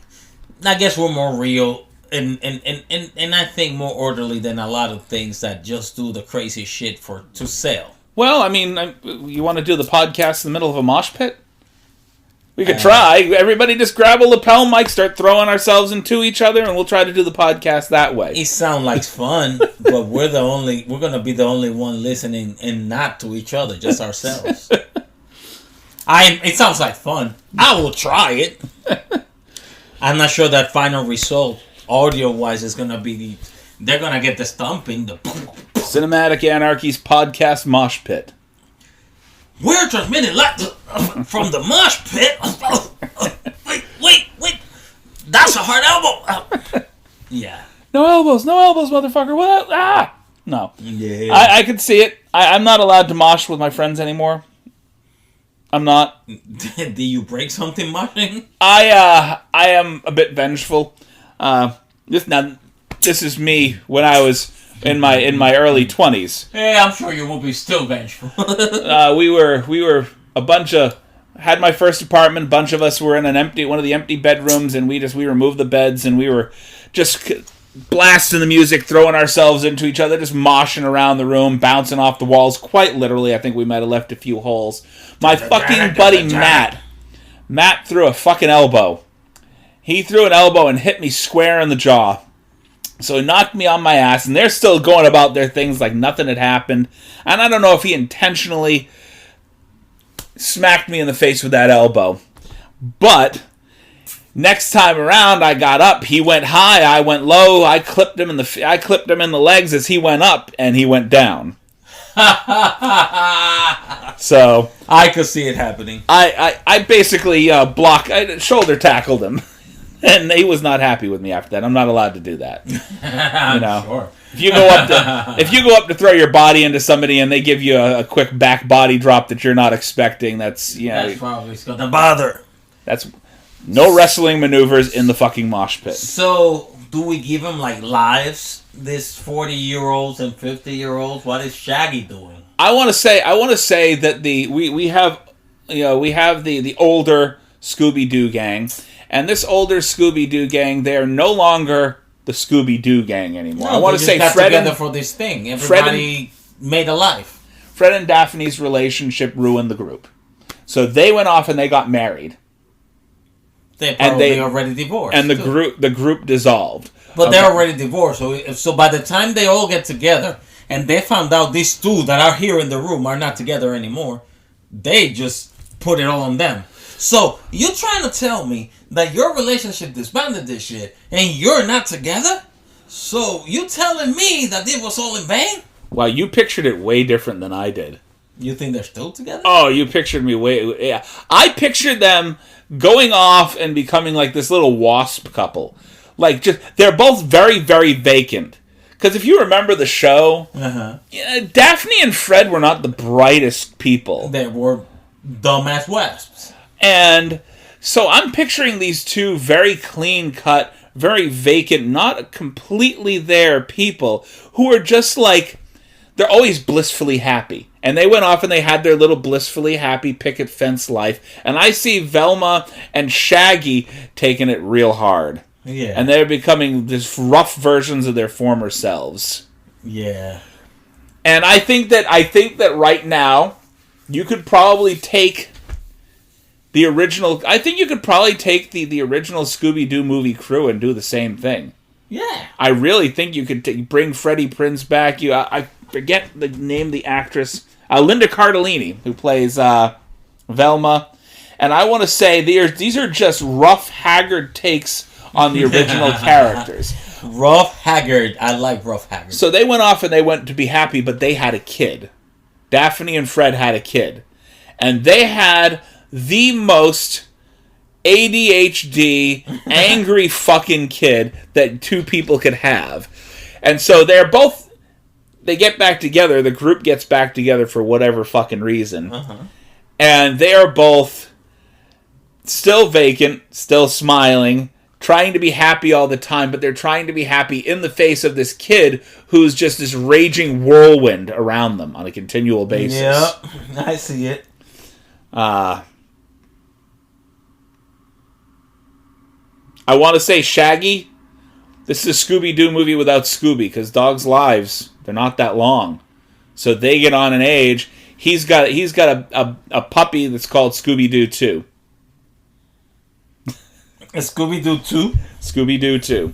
Speaker 3: I guess we're more real and I think more orderly than a lot of things that just do the crazy shit to sell.
Speaker 2: Well, I mean, you want to do the podcast in the middle of a mosh pit? We could try. Everybody just grab a lapel mic, start throwing ourselves into each other, and we'll try to do the podcast that way.
Speaker 3: It sounds like fun, but we're going to be the only one listening and not to each other, just ourselves. It sounds like fun. I will try it. I'm not sure that final result, audio-wise, is going to be they're going to get the stomping, the
Speaker 2: Cinematic Anarchy's podcast mosh pit.
Speaker 3: We're transmitting live from the mosh pit. Wait. That's a hard elbow. Yeah.
Speaker 2: No elbows, motherfucker. What? Ah! No.
Speaker 3: Yeah.
Speaker 2: I could see it. I'm not allowed to mosh with my friends anymore. I'm not.
Speaker 3: Do you break something moshing?
Speaker 2: I am a bit vengeful. This is me when I was in my early 20s.
Speaker 3: Hey, I'm sure you will be still vengeful.
Speaker 2: We were a bunch of had my first apartment. A bunch of us were in one of the empty bedrooms, and we removed the beds, and we were just blasting the music, throwing ourselves into each other, just moshing around the room, bouncing off the walls. Quite literally, I think we might have left a few holes. My fucking buddy Matt threw a fucking elbow. He threw an elbow and hit me square in the jaw. So he knocked me on my ass, and they're still going about their things like nothing had happened. And I don't know if he intentionally smacked me in the face with that elbow. But next time around, I got up. He went high. I went low. I clipped him in the legs as he went up, and he went down. So
Speaker 3: I could see it happening.
Speaker 2: I basically shoulder tackled him. And he was not happy with me after that. I'm not allowed to do that.
Speaker 3: Sure.
Speaker 2: If you go up to throw your body into somebody and they give you a quick back body drop that you're not expecting, that's
Speaker 3: probably gonna bother.
Speaker 2: That's no wrestling maneuvers in the fucking mosh pit.
Speaker 3: So, do we give them like lives? This 40-year-olds and 50-year-olds. What is Shaggy doing?
Speaker 2: I want to say that we have the older Scooby-Doo gang. And this older Scooby-Doo gang, they are no longer the Scooby-Doo gang anymore.
Speaker 3: No, I want to say Fred together for this thing. Everybody made a life.
Speaker 2: Fred and Daphne's relationship ruined the group. So they went off and they got married.
Speaker 3: They probably already divorced.
Speaker 2: And the group dissolved.
Speaker 3: But they're already divorced. So by the time they all get together and they found out these two that are here in the room are not together anymore, they just put it all on them. So, you're trying to tell me that your relationship disbanded this shit, and you're not together? So, you telling me that it was all in vain?
Speaker 2: Wow, you pictured it way different than I did.
Speaker 3: You think they're still together?
Speaker 2: Oh, you pictured me way... Yeah. I pictured them going off and becoming like this little wasp couple. They're both very, very vacant. Because if you remember the show, Daphne and Fred were not the brightest people.
Speaker 3: They were dumbass wasps.
Speaker 2: And so I'm picturing these two very clean-cut, very vacant, not completely there people who are just like, they're always blissfully happy. And they went off and they had their little blissfully happy picket fence life. And I see Velma and Shaggy taking it real hard.
Speaker 3: Yeah.
Speaker 2: And they're becoming just rough versions of their former selves.
Speaker 3: Yeah.
Speaker 2: And I think that right now, you could probably take... the original Scooby-Doo movie crew and do the same thing.
Speaker 3: Yeah.
Speaker 2: I really think you could bring Freddie Prinze back. I forget the name of the actress. Linda Cardellini, who plays Velma. And I want to say these are just rough, haggard takes on the original characters.
Speaker 3: Rough, haggard. I like rough, haggard.
Speaker 2: So they went off and they went to be happy, but they had a kid. Daphne and Fred had a kid. And they had... the most ADHD, angry fucking kid that two people could have. And so they get back together, the group gets back together for whatever fucking reason. And they are both still vacant, still smiling, trying to be happy all the time, but they're trying to be happy in the face of this kid who's just this raging whirlwind around them on a continual basis.
Speaker 3: Yeah, I see it.
Speaker 2: I want to say Shaggy. This is a Scooby-Doo movie without Scooby, because dogs' lives, they're not that long. So they get on in age. He's got a puppy that's called Scooby-Doo 2.
Speaker 3: A Scooby-Doo 2?
Speaker 2: Scooby-Doo 2.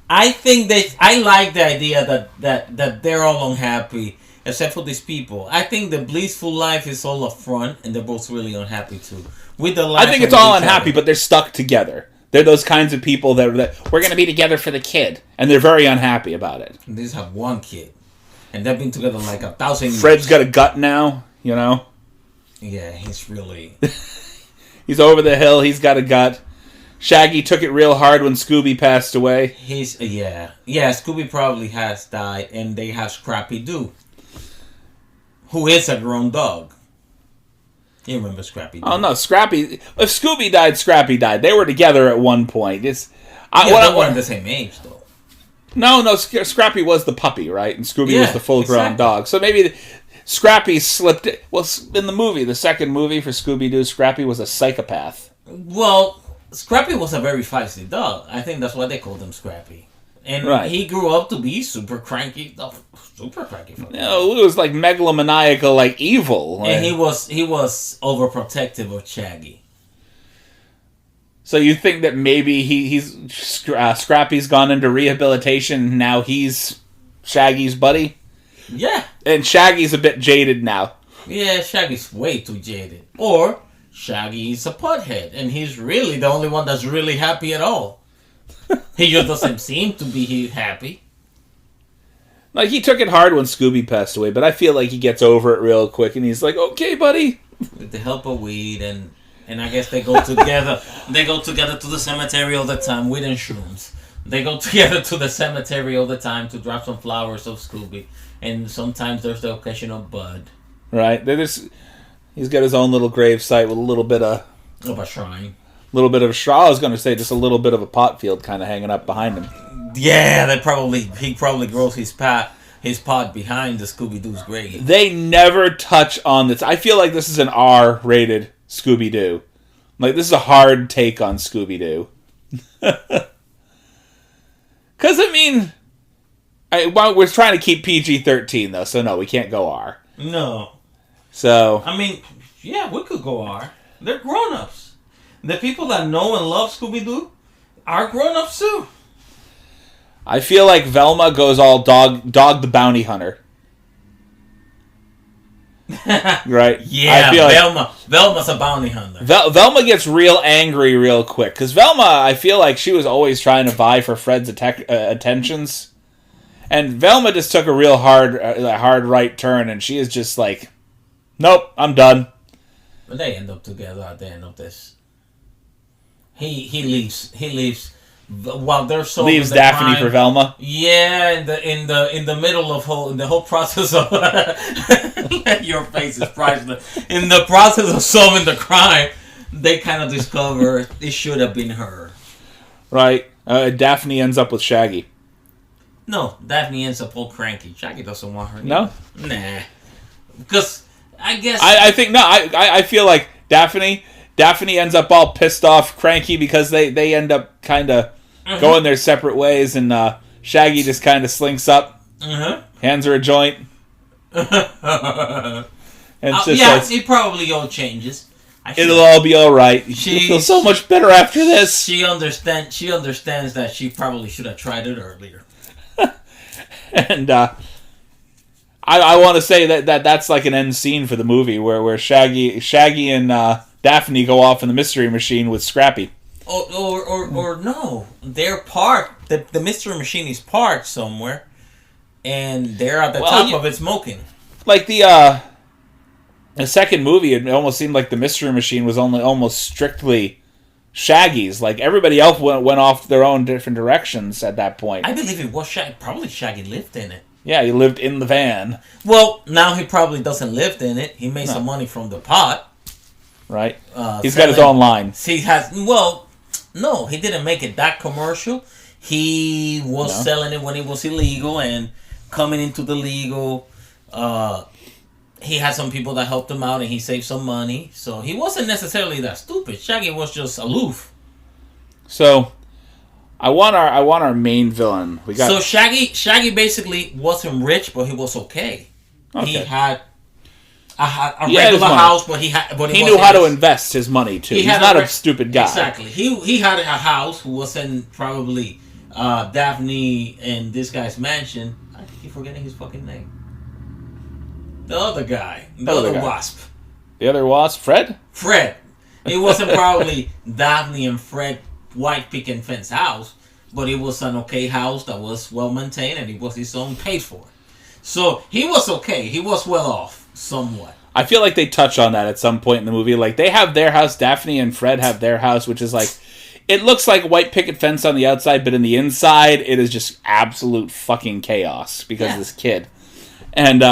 Speaker 3: I think I like the idea that they're all unhappy, except for these people. I think the blissful life is all up front, and they're both really unhappy too. With the life,
Speaker 2: I think it's all unhappy, but they're stuck together. They're those kinds of people that we're going to be together for the kid, and they're very unhappy about it.
Speaker 3: They just have one kid, and they've been together like 1,000 years.
Speaker 2: Fred's got a gut now, you know.
Speaker 3: Yeah, he's really.
Speaker 2: He's over the hill. He's got a gut. Shaggy took it real hard when Scooby passed away.
Speaker 3: Yeah. Scooby probably has died, and they have Scrappy Doo, who is a grown dog. You remember Scrappy Doo?
Speaker 2: Oh no, Scrappy! If Scooby died, Scrappy died. They were together at one point.
Speaker 3: They weren't the same age though.
Speaker 2: No, Scrappy was the puppy, right? And Scooby was the full-grown dog. So maybe Scrappy slipped. Well, in the movie, the second movie for Scooby-Doo, Scrappy was a psychopath.
Speaker 3: Well, Scrappy was a very feisty dog. I think that's why they called him Scrappy. And he grew up to be super cranky. Super cranky.
Speaker 2: No, it was like megalomaniacal, like evil.
Speaker 3: And he was overprotective of Shaggy.
Speaker 2: So you think that maybe Scrappy's gone into rehabilitation, now he's Shaggy's buddy?
Speaker 3: Yeah.
Speaker 2: And Shaggy's a bit jaded now.
Speaker 3: Yeah, Shaggy's way too jaded. Or Shaggy's a pothead, and he's really the only one that's really happy at all. He just doesn't seem to be happy.
Speaker 2: Like, he took it hard when Scooby passed away, but I feel like he gets over it real quick, and he's like, okay, buddy.
Speaker 3: With the help of weed, and I guess they go together. They go together to the cemetery all the time, weed and shrooms. They go together to the cemetery all the time to drop some flowers of Scooby. And sometimes there's the occasional bud.
Speaker 2: Right. He's got his own little grave site with a little bit of
Speaker 3: a shrine.
Speaker 2: A little bit of a shrine. I was going to say just a little bit of a pot field kind of hanging up behind him.
Speaker 3: Yeah, he probably grows his pot behind the Scooby-Doo's grave.
Speaker 2: They never touch on this. I feel like this is an R-rated Scooby-Doo. Like, this is a hard take on Scooby-Doo. Because, I mean, we're trying to keep PG-13, though, so no, we can't go R.
Speaker 3: No.
Speaker 2: So.
Speaker 3: I mean, yeah, we could go R. They're grown-ups. The people that know and love Scooby-Doo are grown-ups, too.
Speaker 2: I feel like Velma goes all dog the bounty hunter. Right?
Speaker 3: Yeah,
Speaker 2: I feel
Speaker 3: Velma's a bounty hunter.
Speaker 2: Velma gets real angry real quick. Because Velma, I feel like she was always trying to vie for Fred's attentions. And Velma just took a real hard right turn. And she is just like, nope, I'm done.
Speaker 3: But they end up together at the end of this. He leaves while they're so
Speaker 2: leaves Daphne for Velma.
Speaker 3: Yeah, in the middle of the whole process of your face is priceless. In the process of solving the crime, they kind of discover it should have been her.
Speaker 2: Right. Daphne ends up with Shaggy.
Speaker 3: No, Daphne ends up all cranky. Shaggy doesn't want her.
Speaker 2: No?
Speaker 3: Nah. Because I guess
Speaker 2: I think no. I feel like Daphne ends up all pissed off, cranky, because they end up kind of going their separate ways, and Shaggy just kind of slinks up, hands her a joint, and
Speaker 3: it probably all changes.
Speaker 2: It'll all be all right. She'll feel so much better after this.
Speaker 3: She understands that she probably should have tried it earlier.
Speaker 2: And I want to say that's like an end scene for the movie where Shaggy and Daphne go off in the Mystery Machine with Scrappy.
Speaker 3: Or no, they're parked. The Mystery Machine is parked somewhere, and they're at the top of it smoking.
Speaker 2: Like the second movie, it almost seemed like the Mystery Machine was only almost strictly Shaggy's. Like everybody else went off their own different directions at that point.
Speaker 3: I believe it was Shaggy. Probably Shaggy lived in it.
Speaker 2: Yeah, he lived in the van.
Speaker 3: Well, now he probably doesn't live in it. He made some money from the pot.
Speaker 2: right? He's got his own line.
Speaker 3: He has no, he didn't make it that commercial. He was selling it when it was illegal and coming into the legal. He had some people that helped him out and he saved some money. So he wasn't necessarily that stupid. Shaggy was just aloof.
Speaker 2: So I want our main villain.
Speaker 3: So Shaggy basically wasn't rich, but he was okay. He had a regular house, but he
Speaker 2: knew how to invest his money too. He's not a stupid guy.
Speaker 3: Exactly. He had a house who was in probably Daphne and this guy's mansion. I keep forgetting his fucking name. The other guy. The other wasp.
Speaker 2: The other wasp? Fred?
Speaker 3: Fred. It wasn't probably Daphne and Fred white picket fence house, but it was an okay house that was well maintained and it was his own paid for. So he was okay. He was well off somewhat.
Speaker 2: I feel like they touch on that at some point in the movie. Like, they have their house, Daphne and Fred have their house, which is like, it looks like a white picket fence on the outside, but in the inside, it is just absolute fucking chaos because of this kid. And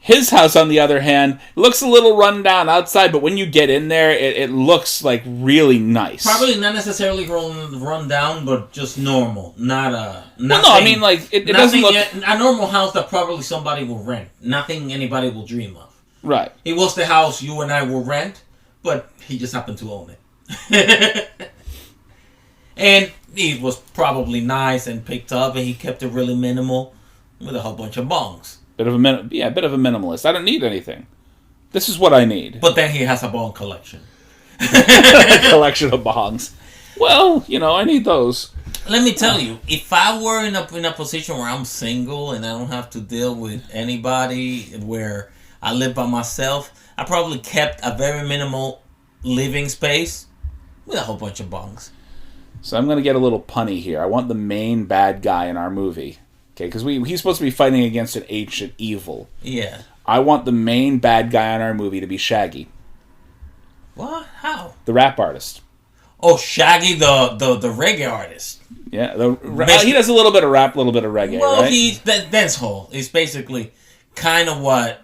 Speaker 2: his house, on the other hand, looks a little run down outside, but when you get in there, it looks like really nice.
Speaker 3: Probably not necessarily run down, but just normal.
Speaker 2: I mean, like, it doesn't look...
Speaker 3: A normal house that probably somebody will rent. Nothing anybody will dream of.
Speaker 2: Right.
Speaker 3: It was the house you and I will rent, but he just happened to own it. And he was probably nice and picked up, and he kept it really minimal with a whole bunch of bongs.
Speaker 2: Bit of a minimalist. I don't need anything. This is what I need.
Speaker 3: But then he has a bong collection.
Speaker 2: A collection of bongs. Well, I need those.
Speaker 3: Let me tell you, if I were in a position where I'm single and I don't have to deal with anybody, where I live by myself, I probably kept a very minimal living space with a whole bunch of bongs.
Speaker 2: So I'm going to get a little punny here. I want the main bad guy in our movie. Okay, because he's supposed to be fighting against an ancient evil.
Speaker 3: Yeah.
Speaker 2: I want the main bad guy in our movie to be Shaggy.
Speaker 3: What? How?
Speaker 2: The rap artist.
Speaker 3: Oh, Shaggy, the reggae artist.
Speaker 2: Yeah, he does a little bit of rap, a little bit of reggae,
Speaker 3: well,
Speaker 2: right?
Speaker 3: The dancehall is basically kind of what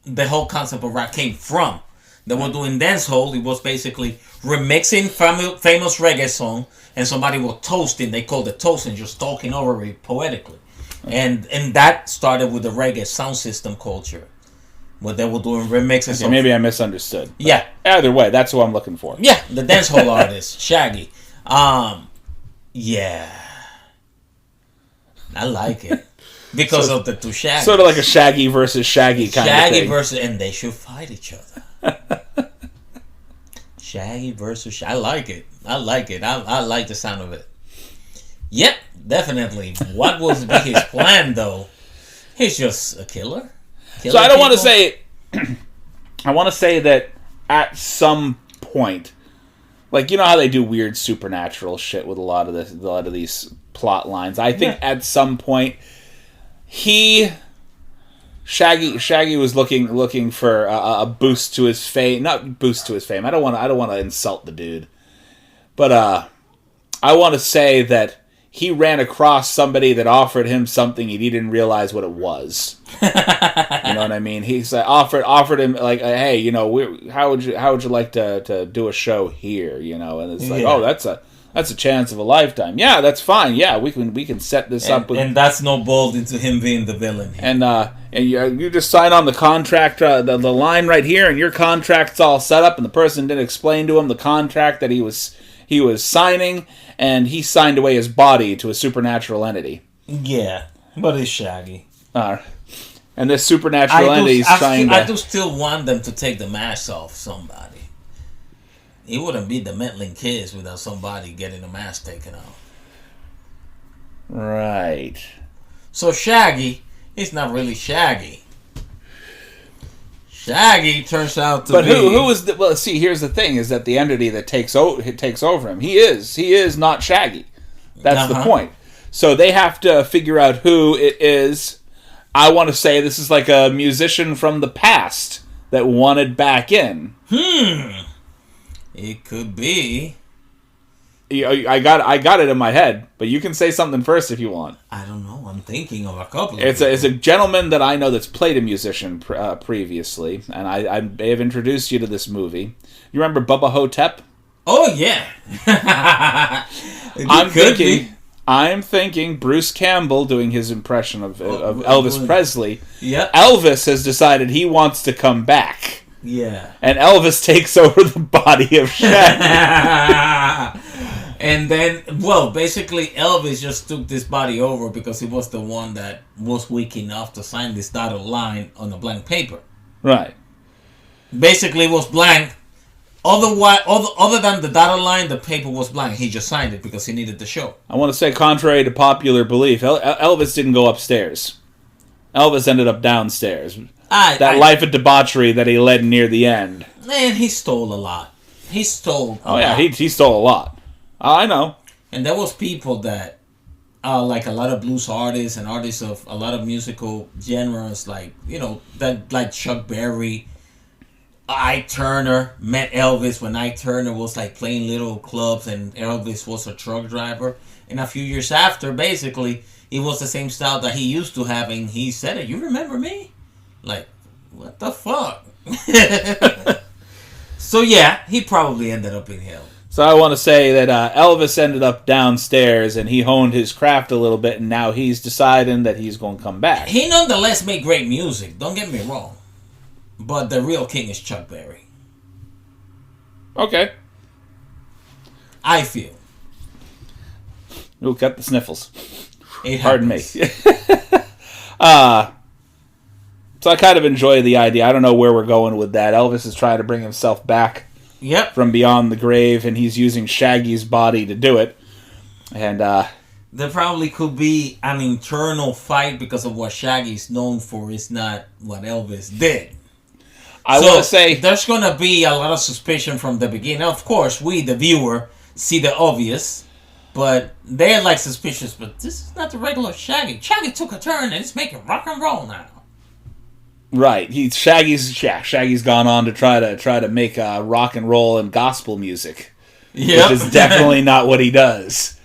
Speaker 3: the whole concept of rap came from. They were doing dancehall. It was basically remixing famous reggae song, and somebody was toasting. They called it toasting, just talking over it poetically. And that started with the reggae sound system culture, where they were doing remixes.
Speaker 2: Okay, maybe I misunderstood.
Speaker 3: Yeah.
Speaker 2: Either way, that's what I'm looking for.
Speaker 3: Yeah, the dancehall artist, Shaggy. Yeah. I like it. Because of the two Shaggies.
Speaker 2: Sort of like a Shaggy versus Shaggy kind of thing.
Speaker 3: Shaggy versus... And they should fight each other. Shaggy versus Shaggy. I like it. I like the sound of it. Yep, definitely. What was his plan, though? He's just a killer.
Speaker 2: So I don't want to say... I want to say that at some point... Like, you know how they do weird supernatural shit with a lot of these plot lines? I think at some point... Shaggy was looking for a boost to his fame. Not boost to his fame. I don't want to insult the dude. But I want to say that he ran across somebody that offered him something and he didn't realize what it was. You know what I mean? He's offered him like, hey, how would you like to do a show here? And it's like, oh, that's a chance of a lifetime. Yeah, that's fine. Yeah, we can set this up.
Speaker 3: And that's snowballed into him being the villain.
Speaker 2: And you just sign on the contract, the line right here, and your contract's all set up. And the person didn't explain to him the contract that he was signing, and he signed away his body to a supernatural entity.
Speaker 3: Yeah, but it's Shaggy.
Speaker 2: And this supernatural entity is trying to...
Speaker 3: I do still want them to take the mask off somebody. It wouldn't be the Metlin Kids without somebody getting the mask taken off.
Speaker 2: Right.
Speaker 3: So Shaggy, he's not really Shaggy. Shaggy turns out to be...
Speaker 2: But who is the... Well, see, here's the thing, is that the entity that takes over him, he is not Shaggy. That's the point. So they have to figure out who it is. I want to say this is like a musician from the past that wanted back in.
Speaker 3: It could be.
Speaker 2: I got it in my head, but you can say something first if you want.
Speaker 3: I don't know. I'm thinking of a couple.
Speaker 2: It's a gentleman that I know that's played a musician previously, and I may have introduced you to this movie. You remember Bubba Hotep?
Speaker 3: Oh yeah.
Speaker 2: I'm thinking Bruce Campbell doing his impression of Elvis Presley.
Speaker 3: Yeah.
Speaker 2: Elvis has decided he wants to come back.
Speaker 3: Yeah.
Speaker 2: And Elvis takes over the body of Shaggy.
Speaker 3: And then, basically Elvis just took this body over because he was the one that was weak enough to sign this dotted line on a blank paper.
Speaker 2: Right.
Speaker 3: Basically, it was blank. Other than the dotted line, the paper was blank. He just signed it because he needed the show.
Speaker 2: I want to say, contrary to popular belief, Elvis didn't go upstairs. Elvis ended up downstairs. Life of debauchery that he led near the end.
Speaker 3: Man, he stole a lot. He stole a
Speaker 2: lot. He stole a lot. I know.
Speaker 3: And there was people that, like a lot of blues artists and artists of a lot of musical genres, like Chuck Berry, Ike Turner met Elvis when Ike Turner was like playing little clubs and Elvis was a truck driver. And a few years after, basically, it was the same style that he used to have, and he said it. You remember me? Like, what the fuck? So yeah, he probably ended up in hell.
Speaker 2: So I want to say that Elvis ended up downstairs and he honed his craft a little bit, and now he's deciding that he's going to come back.
Speaker 3: He nonetheless made great music, don't get me wrong. But the real king is Chuck Berry.
Speaker 2: Okay.
Speaker 3: I feel.
Speaker 2: Ooh, got the sniffles.
Speaker 3: Pardon
Speaker 2: me. So I kind of enjoy the idea. I don't know where we're going with that. Elvis is trying to bring himself back.
Speaker 3: Yep.
Speaker 2: From beyond the grave, and he's using Shaggy's body to do it. And
Speaker 3: there probably could be an internal fight because of what Shaggy's known for is not what Elvis did.
Speaker 2: I want to say
Speaker 3: there's going to be a lot of suspicion from the beginning. Of course, we, the viewer, see the obvious, but they're like suspicious. But this is not the regular Shaggy. Shaggy took a turn and it's making rock and roll now.
Speaker 2: Right, Shaggy's gone on to try to make rock and roll and gospel music, which is definitely not what he does.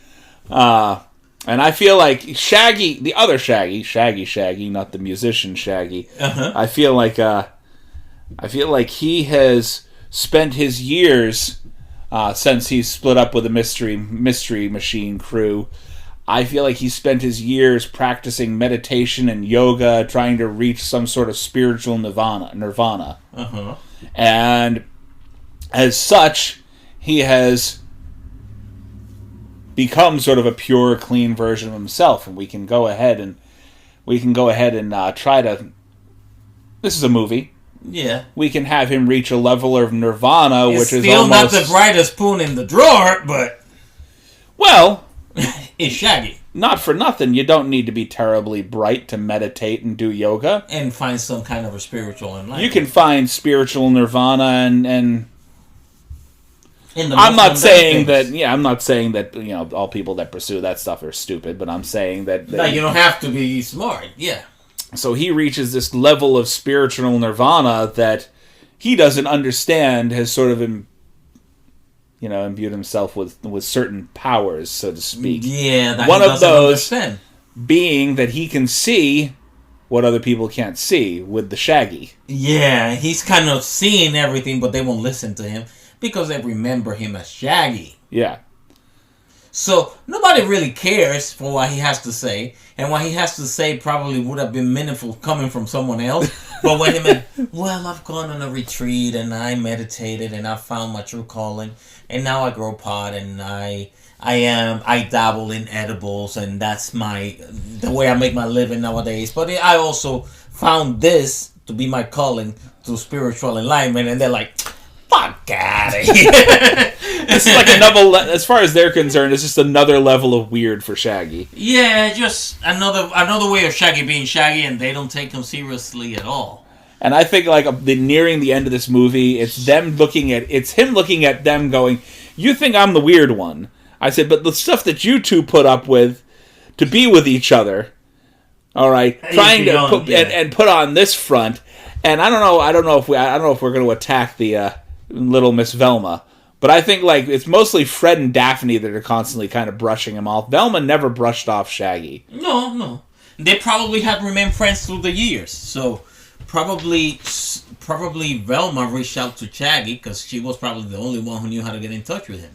Speaker 2: And I feel like Shaggy, the other Shaggy, not the musician Shaggy. I feel like he has spent his years since he split up with the Mystery Machine crew. I feel like he spent his years practicing meditation and yoga, trying to reach some sort of spiritual nirvana. And as such, he has become sort of a pure, clean version of himself. And we can go ahead and try to. This is a movie.
Speaker 3: Yeah.
Speaker 2: We can have him reach a level of nirvana, which is
Speaker 3: still
Speaker 2: almost
Speaker 3: not the brightest spoon in the drawer, but it's Shaggy.
Speaker 2: Not for nothing, you don't need to be terribly bright to meditate and do yoga.
Speaker 3: And find some kind of a spiritual enlightenment.
Speaker 2: You can find spiritual nirvana and I'm not saying that all people that pursue that stuff are stupid, but I'm saying that
Speaker 3: you don't have to be smart. Yeah.
Speaker 2: So he reaches this level of spiritual nirvana that he doesn't understand, has sort of imbued himself with certain powers, so to speak.
Speaker 3: Yeah, that
Speaker 2: one of those
Speaker 3: understand.
Speaker 2: Being that he can see what other people can't see with the Shaggy.
Speaker 3: Yeah, he's kind of seeing everything, but they won't listen to him because they remember him as Shaggy.
Speaker 2: Yeah.
Speaker 3: So nobody really cares for what he has to say, and what he has to say probably would have been meaningful coming from someone else. But when he meant, well, I've gone on a retreat and I meditated and I found my true calling, and now I grow pot and I dabble in edibles, and that's the way I make my living nowadays. But I also found this to be my calling to spiritual enlightenment, and they're like, fuck out of here.
Speaker 2: It's like another, as far as they're concerned, it's just another level of weird for Shaggy.
Speaker 3: Yeah, just another way of Shaggy being Shaggy, and they don't take him seriously at all.
Speaker 2: And I think nearing the end of this movie, it's him looking at them going, you think I'm the weird one. I said, but the stuff that you two put up with to be with each other, all right, trying to put on this front, and I don't know if we're going to attack the Little Miss Velma, But I think like it's mostly Fred and Daphne that are constantly kind of brushing him off. Velma never brushed off Shaggy.
Speaker 3: No. They probably had remained friends through the years. So probably Velma reached out to Shaggy because she was probably the only one who knew how to get in touch with him.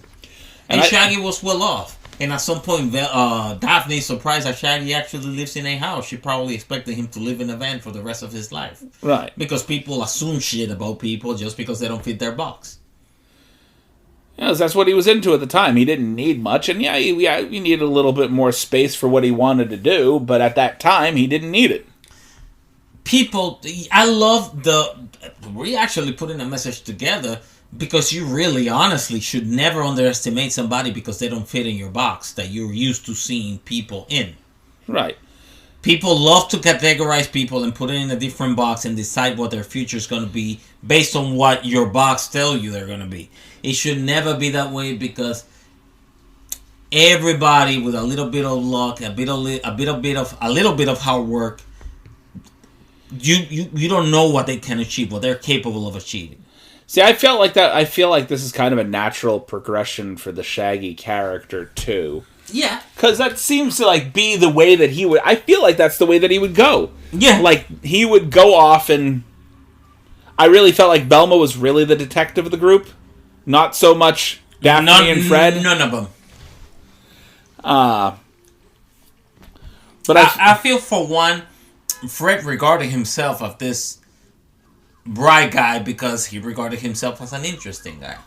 Speaker 3: And Shaggy was well off. And at some point, Daphne is surprised that Shaggy actually lives in a house. She probably expected him to live in a van for the rest of his life.
Speaker 2: Right.
Speaker 3: Because people assume shit about people just because they don't fit their box.
Speaker 2: Yes, that's what he was into at the time. He didn't need much. And he needed a little bit more space for what he wanted to do. But at that time, he didn't need it.
Speaker 3: I love we actually putting a message together. Because you really, honestly, should never underestimate somebody because they don't fit in your box that you're used to seeing people in.
Speaker 2: Right.
Speaker 3: People love to categorize people and put it in a different box and decide what their future is going to be based on what your box tells you they're going to be. It should never be that way because everybody with a little bit of luck, a little bit of hard work, you don't know what they can achieve, what they're capable of achieving.
Speaker 2: See, I feel like this is kind of a natural progression for the Shaggy character, too.
Speaker 3: Yeah.
Speaker 2: Because that seems to, like, be the way that he would... I feel like that's the way that he would go.
Speaker 3: Yeah.
Speaker 2: Like, he would go off and... I really felt like Velma was really the detective of the group. Not so much Daphne and Fred.
Speaker 3: None of them.
Speaker 2: But
Speaker 3: I feel, for one, Fred regarded himself as this bright guy because he regarded himself as an interesting guy.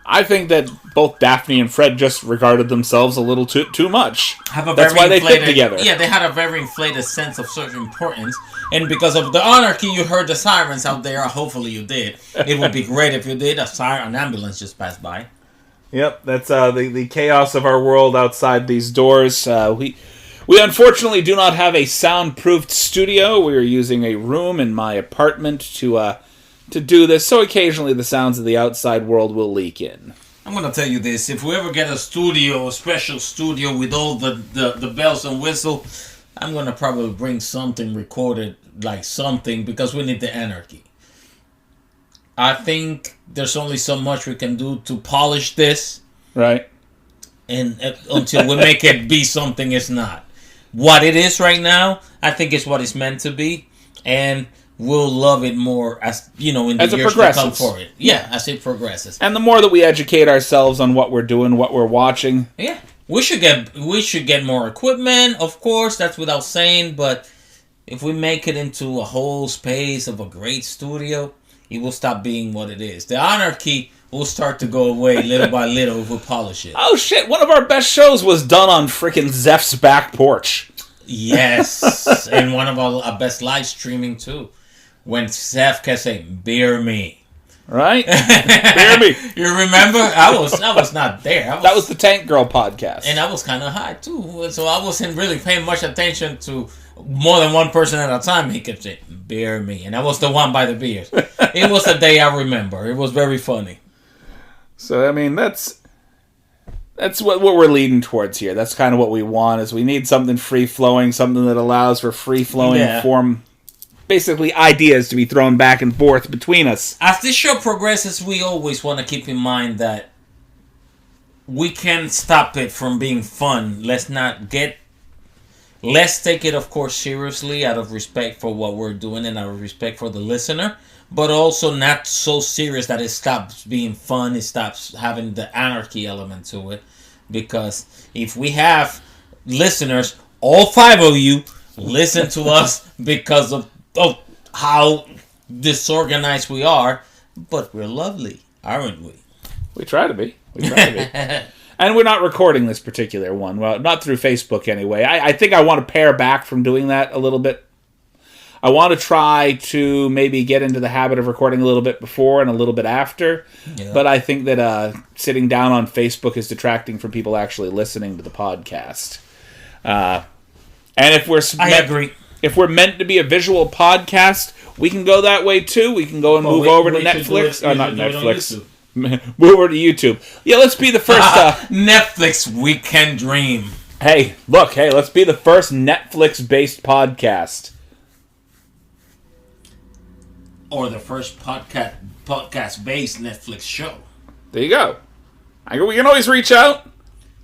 Speaker 2: I think that both Daphne and Fred just regarded themselves a little too much. That's why they fit together.
Speaker 3: Yeah, they had a very inflated sense of social importance. And because of the Anarchy, you heard the sirens out there. Hopefully you did. It would be great if you did. An ambulance just passed by.
Speaker 2: Yep, that's the chaos of our world outside these doors. We unfortunately do not have a soundproofed studio. We are using a room in my apartment to do this, so occasionally the sounds of the outside world will leak in.
Speaker 3: I'm going to tell you this. If we ever get a special studio with all the bells and whistles, I'm going to probably bring something recorded, like something, because we need the Anarchy. I think there's only so much we can do to polish this.
Speaker 2: Right.
Speaker 3: And until we make it be something it's not. What it is right now, I think is what it's meant to be, and we'll love it more as in the years to come for it. Yeah, as it progresses.
Speaker 2: And the more that we educate ourselves on what we're doing, what we're watching.
Speaker 3: Yeah, we should get more equipment, of course. That's without saying. But if we make it into a whole space of a great studio, it will stop being what it is. The Anarchy will start to go away little by little if we polish it.
Speaker 2: Oh shit, one of our best shows was done on frickin' Zeph's back porch.
Speaker 3: Yes, and one of our best live streaming too. When Zeph kept saying, "Beer me."
Speaker 2: Right? Beer me.
Speaker 3: You remember? I was not there.
Speaker 2: That was the Tank Girl podcast.
Speaker 3: And I was kind of high too. So I wasn't really paying much attention to more than one person at a time. He kept saying, "Beer me." And I was the one by the beers. It was a day I remember. It was very funny.
Speaker 2: So, I mean, that's what we're leading towards here. That's kind of what we want, is we need something free-flowing, something that allows for free-flowing form, basically ideas to be thrown back and forth between us.
Speaker 3: As this show progresses, we always want to keep in mind that we can't stop it from being fun. Let's take it, of course, seriously out of respect for what we're doing and out of respect for the listener. But also not so serious that it stops being fun. It stops having the Anarchy element to it. Because if we have listeners, all 5 of you listen to us because of how disorganized we are. But we're lovely, aren't we?
Speaker 2: We try to be. And we're not recording this particular one. Well, not through Facebook anyway. I think I want to pare back from doing that a little bit. I want to try to maybe get into the habit of recording a little bit before and a little bit after. Yeah. But I think that sitting down on Facebook is detracting from people actually listening to the podcast. And if
Speaker 3: I agree.
Speaker 2: If we're meant to be a visual podcast, we can go that way too. We can go and move over to Netflix. Not Netflix. Move over to YouTube. Yeah, let's be the first...
Speaker 3: Netflix Weekend Dream.
Speaker 2: Hey, let's be the first Netflix-based podcast.
Speaker 3: Or the first podcast-based Netflix show.
Speaker 2: There you go. We can always reach out.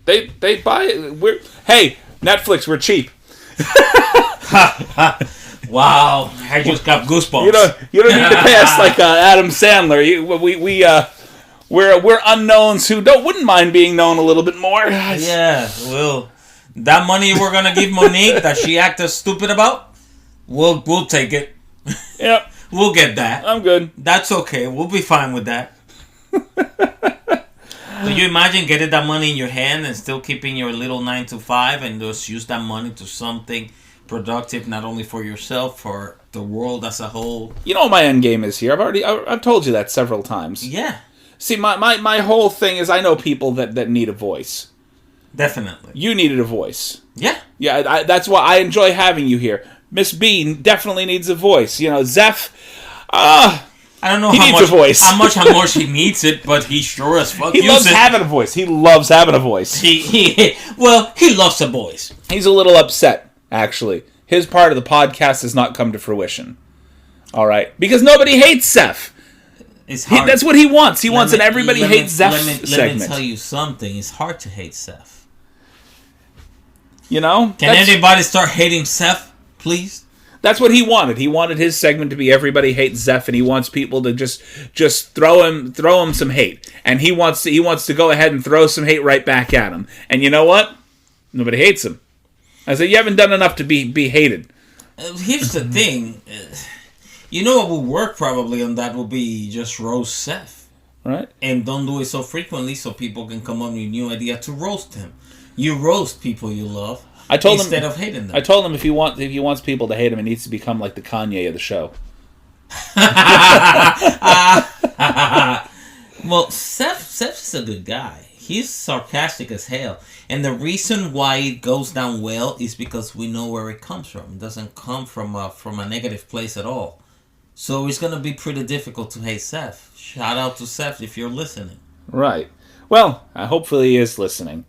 Speaker 2: They buy it. Hey, Netflix, we're cheap.
Speaker 3: Wow, I just got goosebumps.
Speaker 2: You don't need to pay us like Adam Sandler. We're unknowns who wouldn't mind being known a little bit more.
Speaker 3: Yeah, well, that money we're gonna give Monique that she acted stupid about, we'll take it.
Speaker 2: Yep,
Speaker 3: we'll get that.
Speaker 2: I'm good.
Speaker 3: That's okay. We'll be fine with that. So you imagine getting that money in your hand and still keeping your little 9 to 5 and just use that money to something productive, not only for yourself, for the world as a whole.
Speaker 2: You know what my end game is here. I've told you that several times.
Speaker 3: Yeah.
Speaker 2: See, my whole thing is I know people that need a voice.
Speaker 3: Definitely.
Speaker 2: You needed a voice.
Speaker 3: Yeah.
Speaker 2: Yeah, that's why I enjoy having you here. Miss B definitely needs a voice. Zeph,
Speaker 3: I don't know
Speaker 2: he needs a voice.
Speaker 3: how much he needs it, but he sure as fuck
Speaker 2: he loves having a voice. He loves having a voice.
Speaker 3: He loves a voice.
Speaker 2: He's a little upset, actually. His part of the podcast has not come to fruition. All right, because nobody hates Zeph.
Speaker 3: It's hard.
Speaker 2: That's what he wants. He wants an everybody hates Zeph segment.
Speaker 3: Let me tell you something. It's hard to hate Zeph.
Speaker 2: Can
Speaker 3: anybody start hating Zeph, please?
Speaker 2: That's what he wanted. He wanted his segment to be everybody hates Zeph, and he wants people to just throw him some hate, and he wants to go ahead and throw some hate right back at him. And you know what? Nobody hates him. I said, you haven't done enough to be hated.
Speaker 3: Here's the thing. What will work probably on that will be just roast Zeph.
Speaker 2: Right.
Speaker 3: And don't do it so frequently so people can come up with a new idea to roast him. You roast people you love. Instead of hating them.
Speaker 2: I told him if he wants people to hate him, he needs to become like the Kanye of the show.
Speaker 3: Well, Zeph's a good guy. He's sarcastic as hell. And the reason why it goes down well is because we know where it comes from. It doesn't come from a negative place at all. So it's going to be pretty difficult to hate Zeph. Shout out to Zeph if you're listening.
Speaker 2: Right. Well, hopefully he is listening.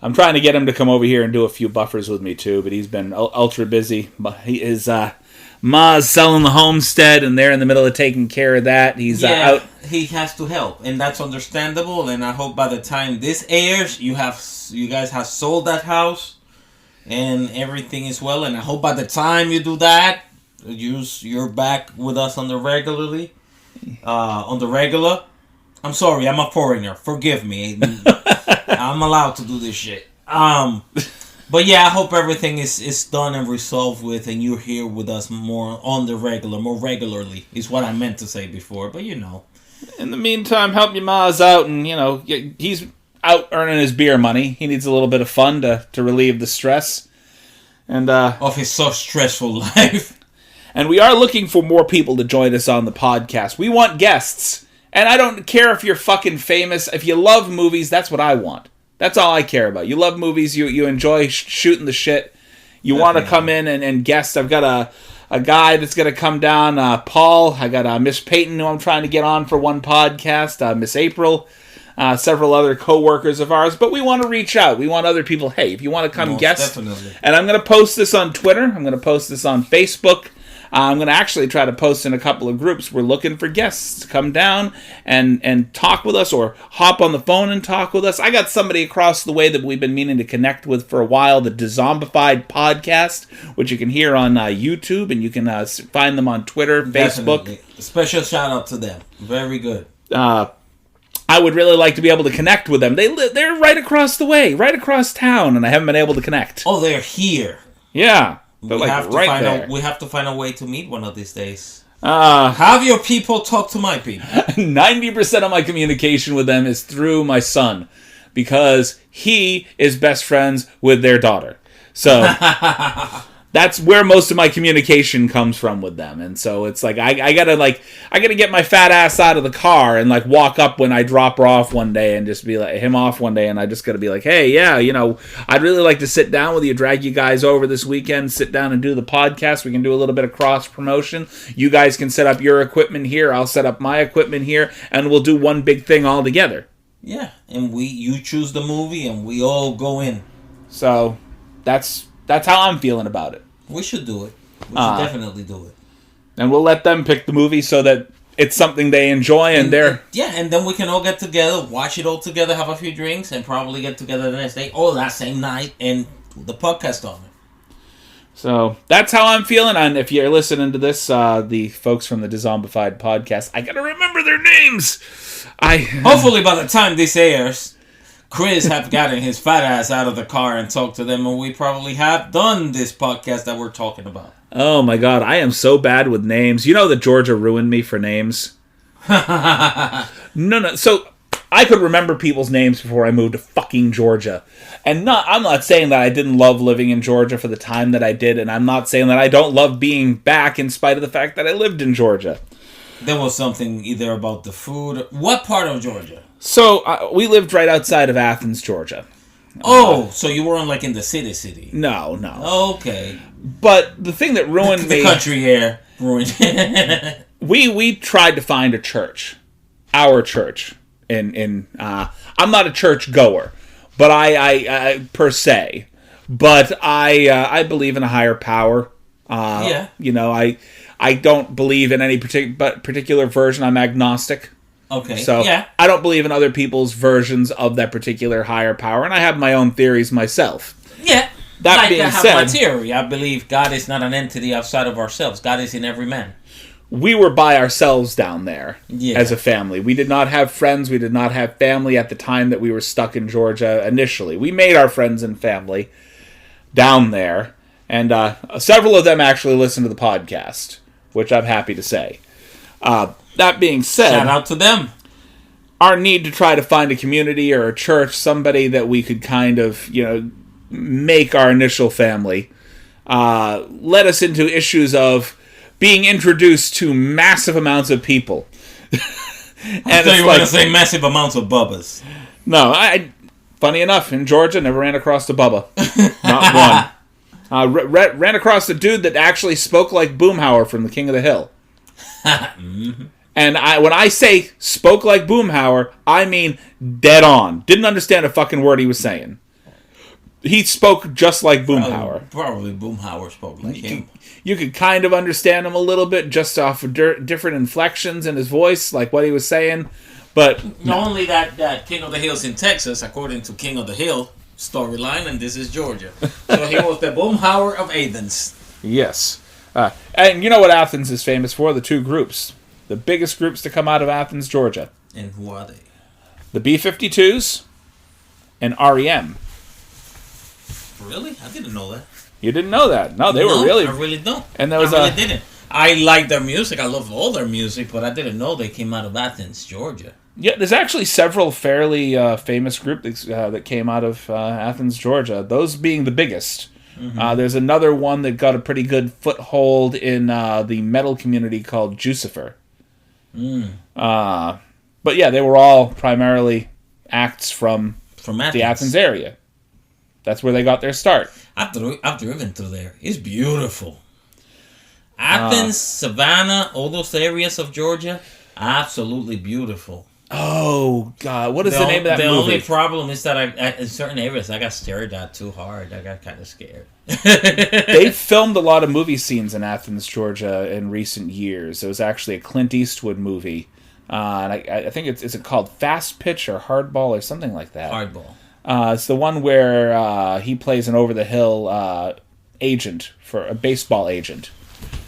Speaker 2: I'm trying to get him to come over here and do a few buffers with me, too, but he's been ultra busy. His ma's selling the homestead, and they're in the middle of taking care of that. He's out.
Speaker 3: He has to help, and that's understandable, and I hope by the time this airs, you guys have sold that house, and everything is well, and I hope by the time you do that, you're back with us on the regular. I'm sorry, I'm a foreigner. Forgive me. I'm allowed to do this shit. But yeah, I hope everything is done and resolved with, and you're here with us more on the regular, more regularly, is what I meant to say before, but
Speaker 2: In the meantime, help your ma's out, and, he's out earning his beer money. He needs a little bit of fun to relieve the stress. And
Speaker 3: of his so stressful life.
Speaker 2: And we are looking for more people to join us on the podcast. We want guests. And I don't care if you're fucking famous. If you love movies, that's what I want. That's all I care about. You love movies. You enjoy shooting the shit. You want to come in and guest. I've got a guy that's going to come down, Paul. I got Miss Peyton, who I'm trying to get on for one podcast. Miss April. Several other co-workers of ours. But we want to reach out. We want other people. Hey, if you want to come guest. Definitely. And I'm going to post this on Twitter. I'm going to post this on Facebook. I'm going to actually try to post in a couple of groups. We're looking for guests to come down and talk with us, or hop on the phone and talk with us. I got somebody across the way that we've been meaning to connect with for a while, the Dezombified Podcast, which you can hear on YouTube, and you can find them on Twitter,
Speaker 3: Definitely.
Speaker 2: Facebook.
Speaker 3: Special shout out to them. Very good.
Speaker 2: I would really like to be able to connect with them. They're right across the way, right across town, and I haven't been able to connect.
Speaker 3: Oh, they're here.
Speaker 2: Yeah.
Speaker 3: We have to find a way to meet one of these days. Have your people talk to my people.
Speaker 2: 90% of my communication with them is through my son, because he is best friends with their daughter. So that's where most of my communication comes from with them. And so it's like I gotta get my fat ass out of the car and walk up when I drop her off one day and just be him off one day, and I just gotta be hey, yeah, I'd really like to sit down with you, drag you guys over this weekend, sit down and do the podcast. We can do a little bit of cross promotion. You guys can set up your equipment here, I'll set up my equipment here, and we'll do one big thing all together.
Speaker 3: Yeah, and you choose the movie and we all go in.
Speaker 2: So that's how I'm feeling about it.
Speaker 3: We should do it. We should definitely do it.
Speaker 2: And we'll let them pick the movie so that it's something they enjoy, and they're...
Speaker 3: Yeah, and then we can all get together, watch it all together, have a few drinks, and probably get together the next day or that same night and do the podcast on it.
Speaker 2: So, that's how I'm feeling, and if you're listening to this, the folks from the Dezombified podcast, I gotta remember their names!
Speaker 3: Hopefully by the time this airs, Chris have gotten his fat ass out of the car and talked to them, and we probably have done this podcast that we're talking about.
Speaker 2: Oh my god, I am so bad with names. You know that Georgia ruined me for names? No, so I could remember people's names before I moved to fucking Georgia. And I'm not saying that I didn't love living in Georgia for the time that I did, and I'm not saying that I don't love being back in spite of the fact that I lived in Georgia.
Speaker 3: There was something either about the food. What part of Georgia?
Speaker 2: So, we lived right outside of Athens, Georgia.
Speaker 3: So you weren't like in the city?
Speaker 2: No.
Speaker 3: Okay.
Speaker 2: But the thing that ruined me...
Speaker 3: The country air ruined
Speaker 2: we tried to find a church. Our church. I'm not a church goer, but I per se. But I believe in a higher power.
Speaker 3: Yeah.
Speaker 2: You know, I don't believe in any particular version. I'm agnostic.
Speaker 3: Okay.
Speaker 2: So
Speaker 3: yeah.
Speaker 2: I don't believe in other people's versions of that particular higher power, and I have my own theories myself.
Speaker 3: Yeah.
Speaker 2: That being said,
Speaker 3: my theory. I believe God is not an entity outside of ourselves. God is in every man.
Speaker 2: We were by ourselves down there as a family. We did not have friends. We did not have family at the time that we were stuck in Georgia initially. We made our friends and family down there, and several of them actually listen to the podcast, which I'm happy to say. That being said...
Speaker 3: Shout out to them.
Speaker 2: Our need to try to find a community or a church, somebody that we could kind of, make our initial family, led us into issues of being introduced to massive amounts of people.
Speaker 3: I thought you were going to say massive amounts of bubbas.
Speaker 2: No, funny enough, in Georgia, never ran across a bubba. Not one. Ran across a dude that actually spoke like Boomhauer from The King of the Hill.
Speaker 3: Mm-hmm.
Speaker 2: And when I say spoke like Boomhauer, I mean dead on. Didn't understand a fucking word he was saying. He spoke just like Boomhauer.
Speaker 3: Probably Boomhauer spoke like him.
Speaker 2: You could kind of understand him a little bit just off of different inflections in his voice, like what he was saying. But
Speaker 3: not only that King of the Hill's in Texas, according to King of the Hill storyline, and this is Georgia. So he was the Boomhauer of Athens.
Speaker 2: Yes. And you know what Athens is famous for? The two groups. The biggest groups to come out of Athens, Georgia.
Speaker 3: And who are they?
Speaker 2: The B-52s and REM.
Speaker 3: Really? I didn't know that.
Speaker 2: You didn't know that? No, they were really...
Speaker 3: I really don't.
Speaker 2: And there was
Speaker 3: I really didn't. I like their music. I love all their music, but I didn't know they came out of Athens, Georgia.
Speaker 2: Yeah, there's actually several fairly famous groups that came out of Athens, Georgia. Those being the biggest. Mm-hmm. There's another one that got a pretty good foothold in the metal community called Jucifer. But yeah, they were all primarily acts from the Athens area. That's where they got their start.
Speaker 3: I've driven through there. It's beautiful. Athens, Savannah, all those areas of Georgia, absolutely beautiful.
Speaker 2: Oh, God. What is the name of that movie?
Speaker 3: The only problem is that in certain areas, I got stared at too hard. I got kind of scared.
Speaker 2: They filmed a lot of movie scenes in Athens, Georgia in recent years. It was actually a Clint Eastwood movie. And I think it's called Fast Pitch or Hardball or something like that.
Speaker 3: Hardball.
Speaker 2: It's the one where he plays an over-the-hill agent, for a baseball agent.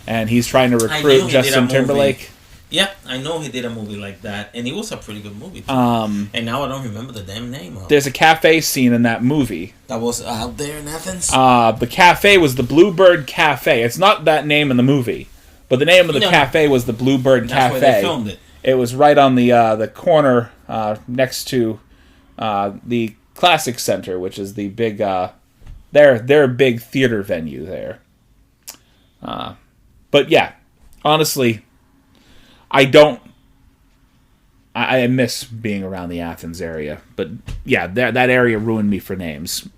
Speaker 2: And he's trying to recruit Justin Timberlake.
Speaker 3: Yeah, I know he did a movie like that, and it was a pretty good movie too. And now I don't remember the damn name of it.
Speaker 2: There's a cafe scene in that movie.
Speaker 3: That was out there in Athens?
Speaker 2: The cafe was the Bluebird Cafe. It's not that name in the movie, but the name of the cafe was the Bluebird Cafe.
Speaker 3: That's where they filmed it.
Speaker 2: It was right on the corner next to the Classic Center, which is the big their big theater venue there. But yeah, honestly, I miss being around the Athens area. But yeah, that area ruined me for names.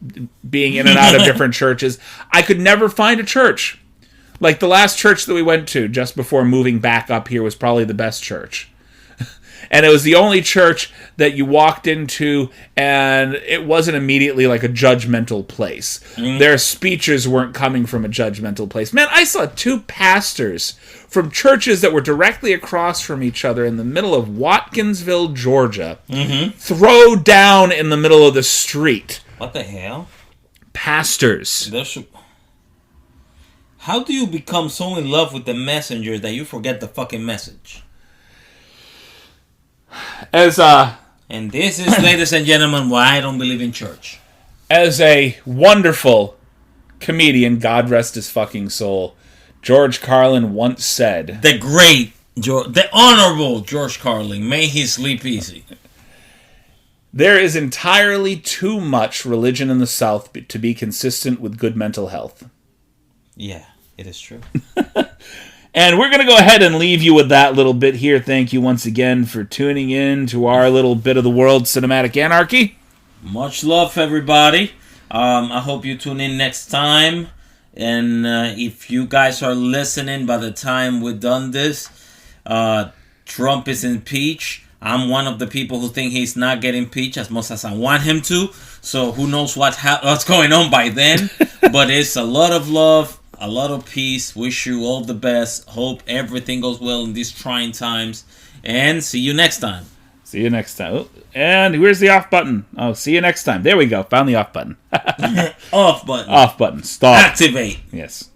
Speaker 2: Being in and out of different churches. I could never find a church. Like the last church that we went to just before moving back up here was probably the best church. And it was the only church that you walked into, and it wasn't immediately like a judgmental place. Their speeches weren't coming from a judgmental place. Man, I saw two pastors from churches that were directly across from each other in the middle of Watkinsville, Georgia, throw down in the middle of the street.
Speaker 3: What the hell?
Speaker 2: Pastors.
Speaker 3: How do you become so in love with the messenger that you forget the fucking message?
Speaker 2: And
Speaker 3: this is, ladies and gentlemen, why I don't believe in church.
Speaker 2: As a wonderful comedian, God rest his fucking soul, George Carlin once said,
Speaker 3: The honorable George Carlin, may he sleep easy.
Speaker 2: There is entirely too much religion in the South to be consistent with good mental health.
Speaker 3: Yeah, it is true.
Speaker 2: And we're going to go ahead and leave you with that little bit here. Thank you once again for tuning in to our little bit of the world cinematic anarchy.
Speaker 3: Much love, everybody. I hope you tune in next time. And if you guys are listening by the time we're done this, Trump is impeached. I'm one of the people who think he's not getting impeached as much as I want him to. So who knows what's going on by then. But it's a lot of love, a lot of peace. Wish you all the best. Hope everything goes well in these trying times. And see you next time.
Speaker 2: See you next time. Oh, and where's the off button? Oh, see you next time. There we go. Found the off button.
Speaker 3: Off button.
Speaker 2: Off button. Stop.
Speaker 3: Activate.
Speaker 2: Yes.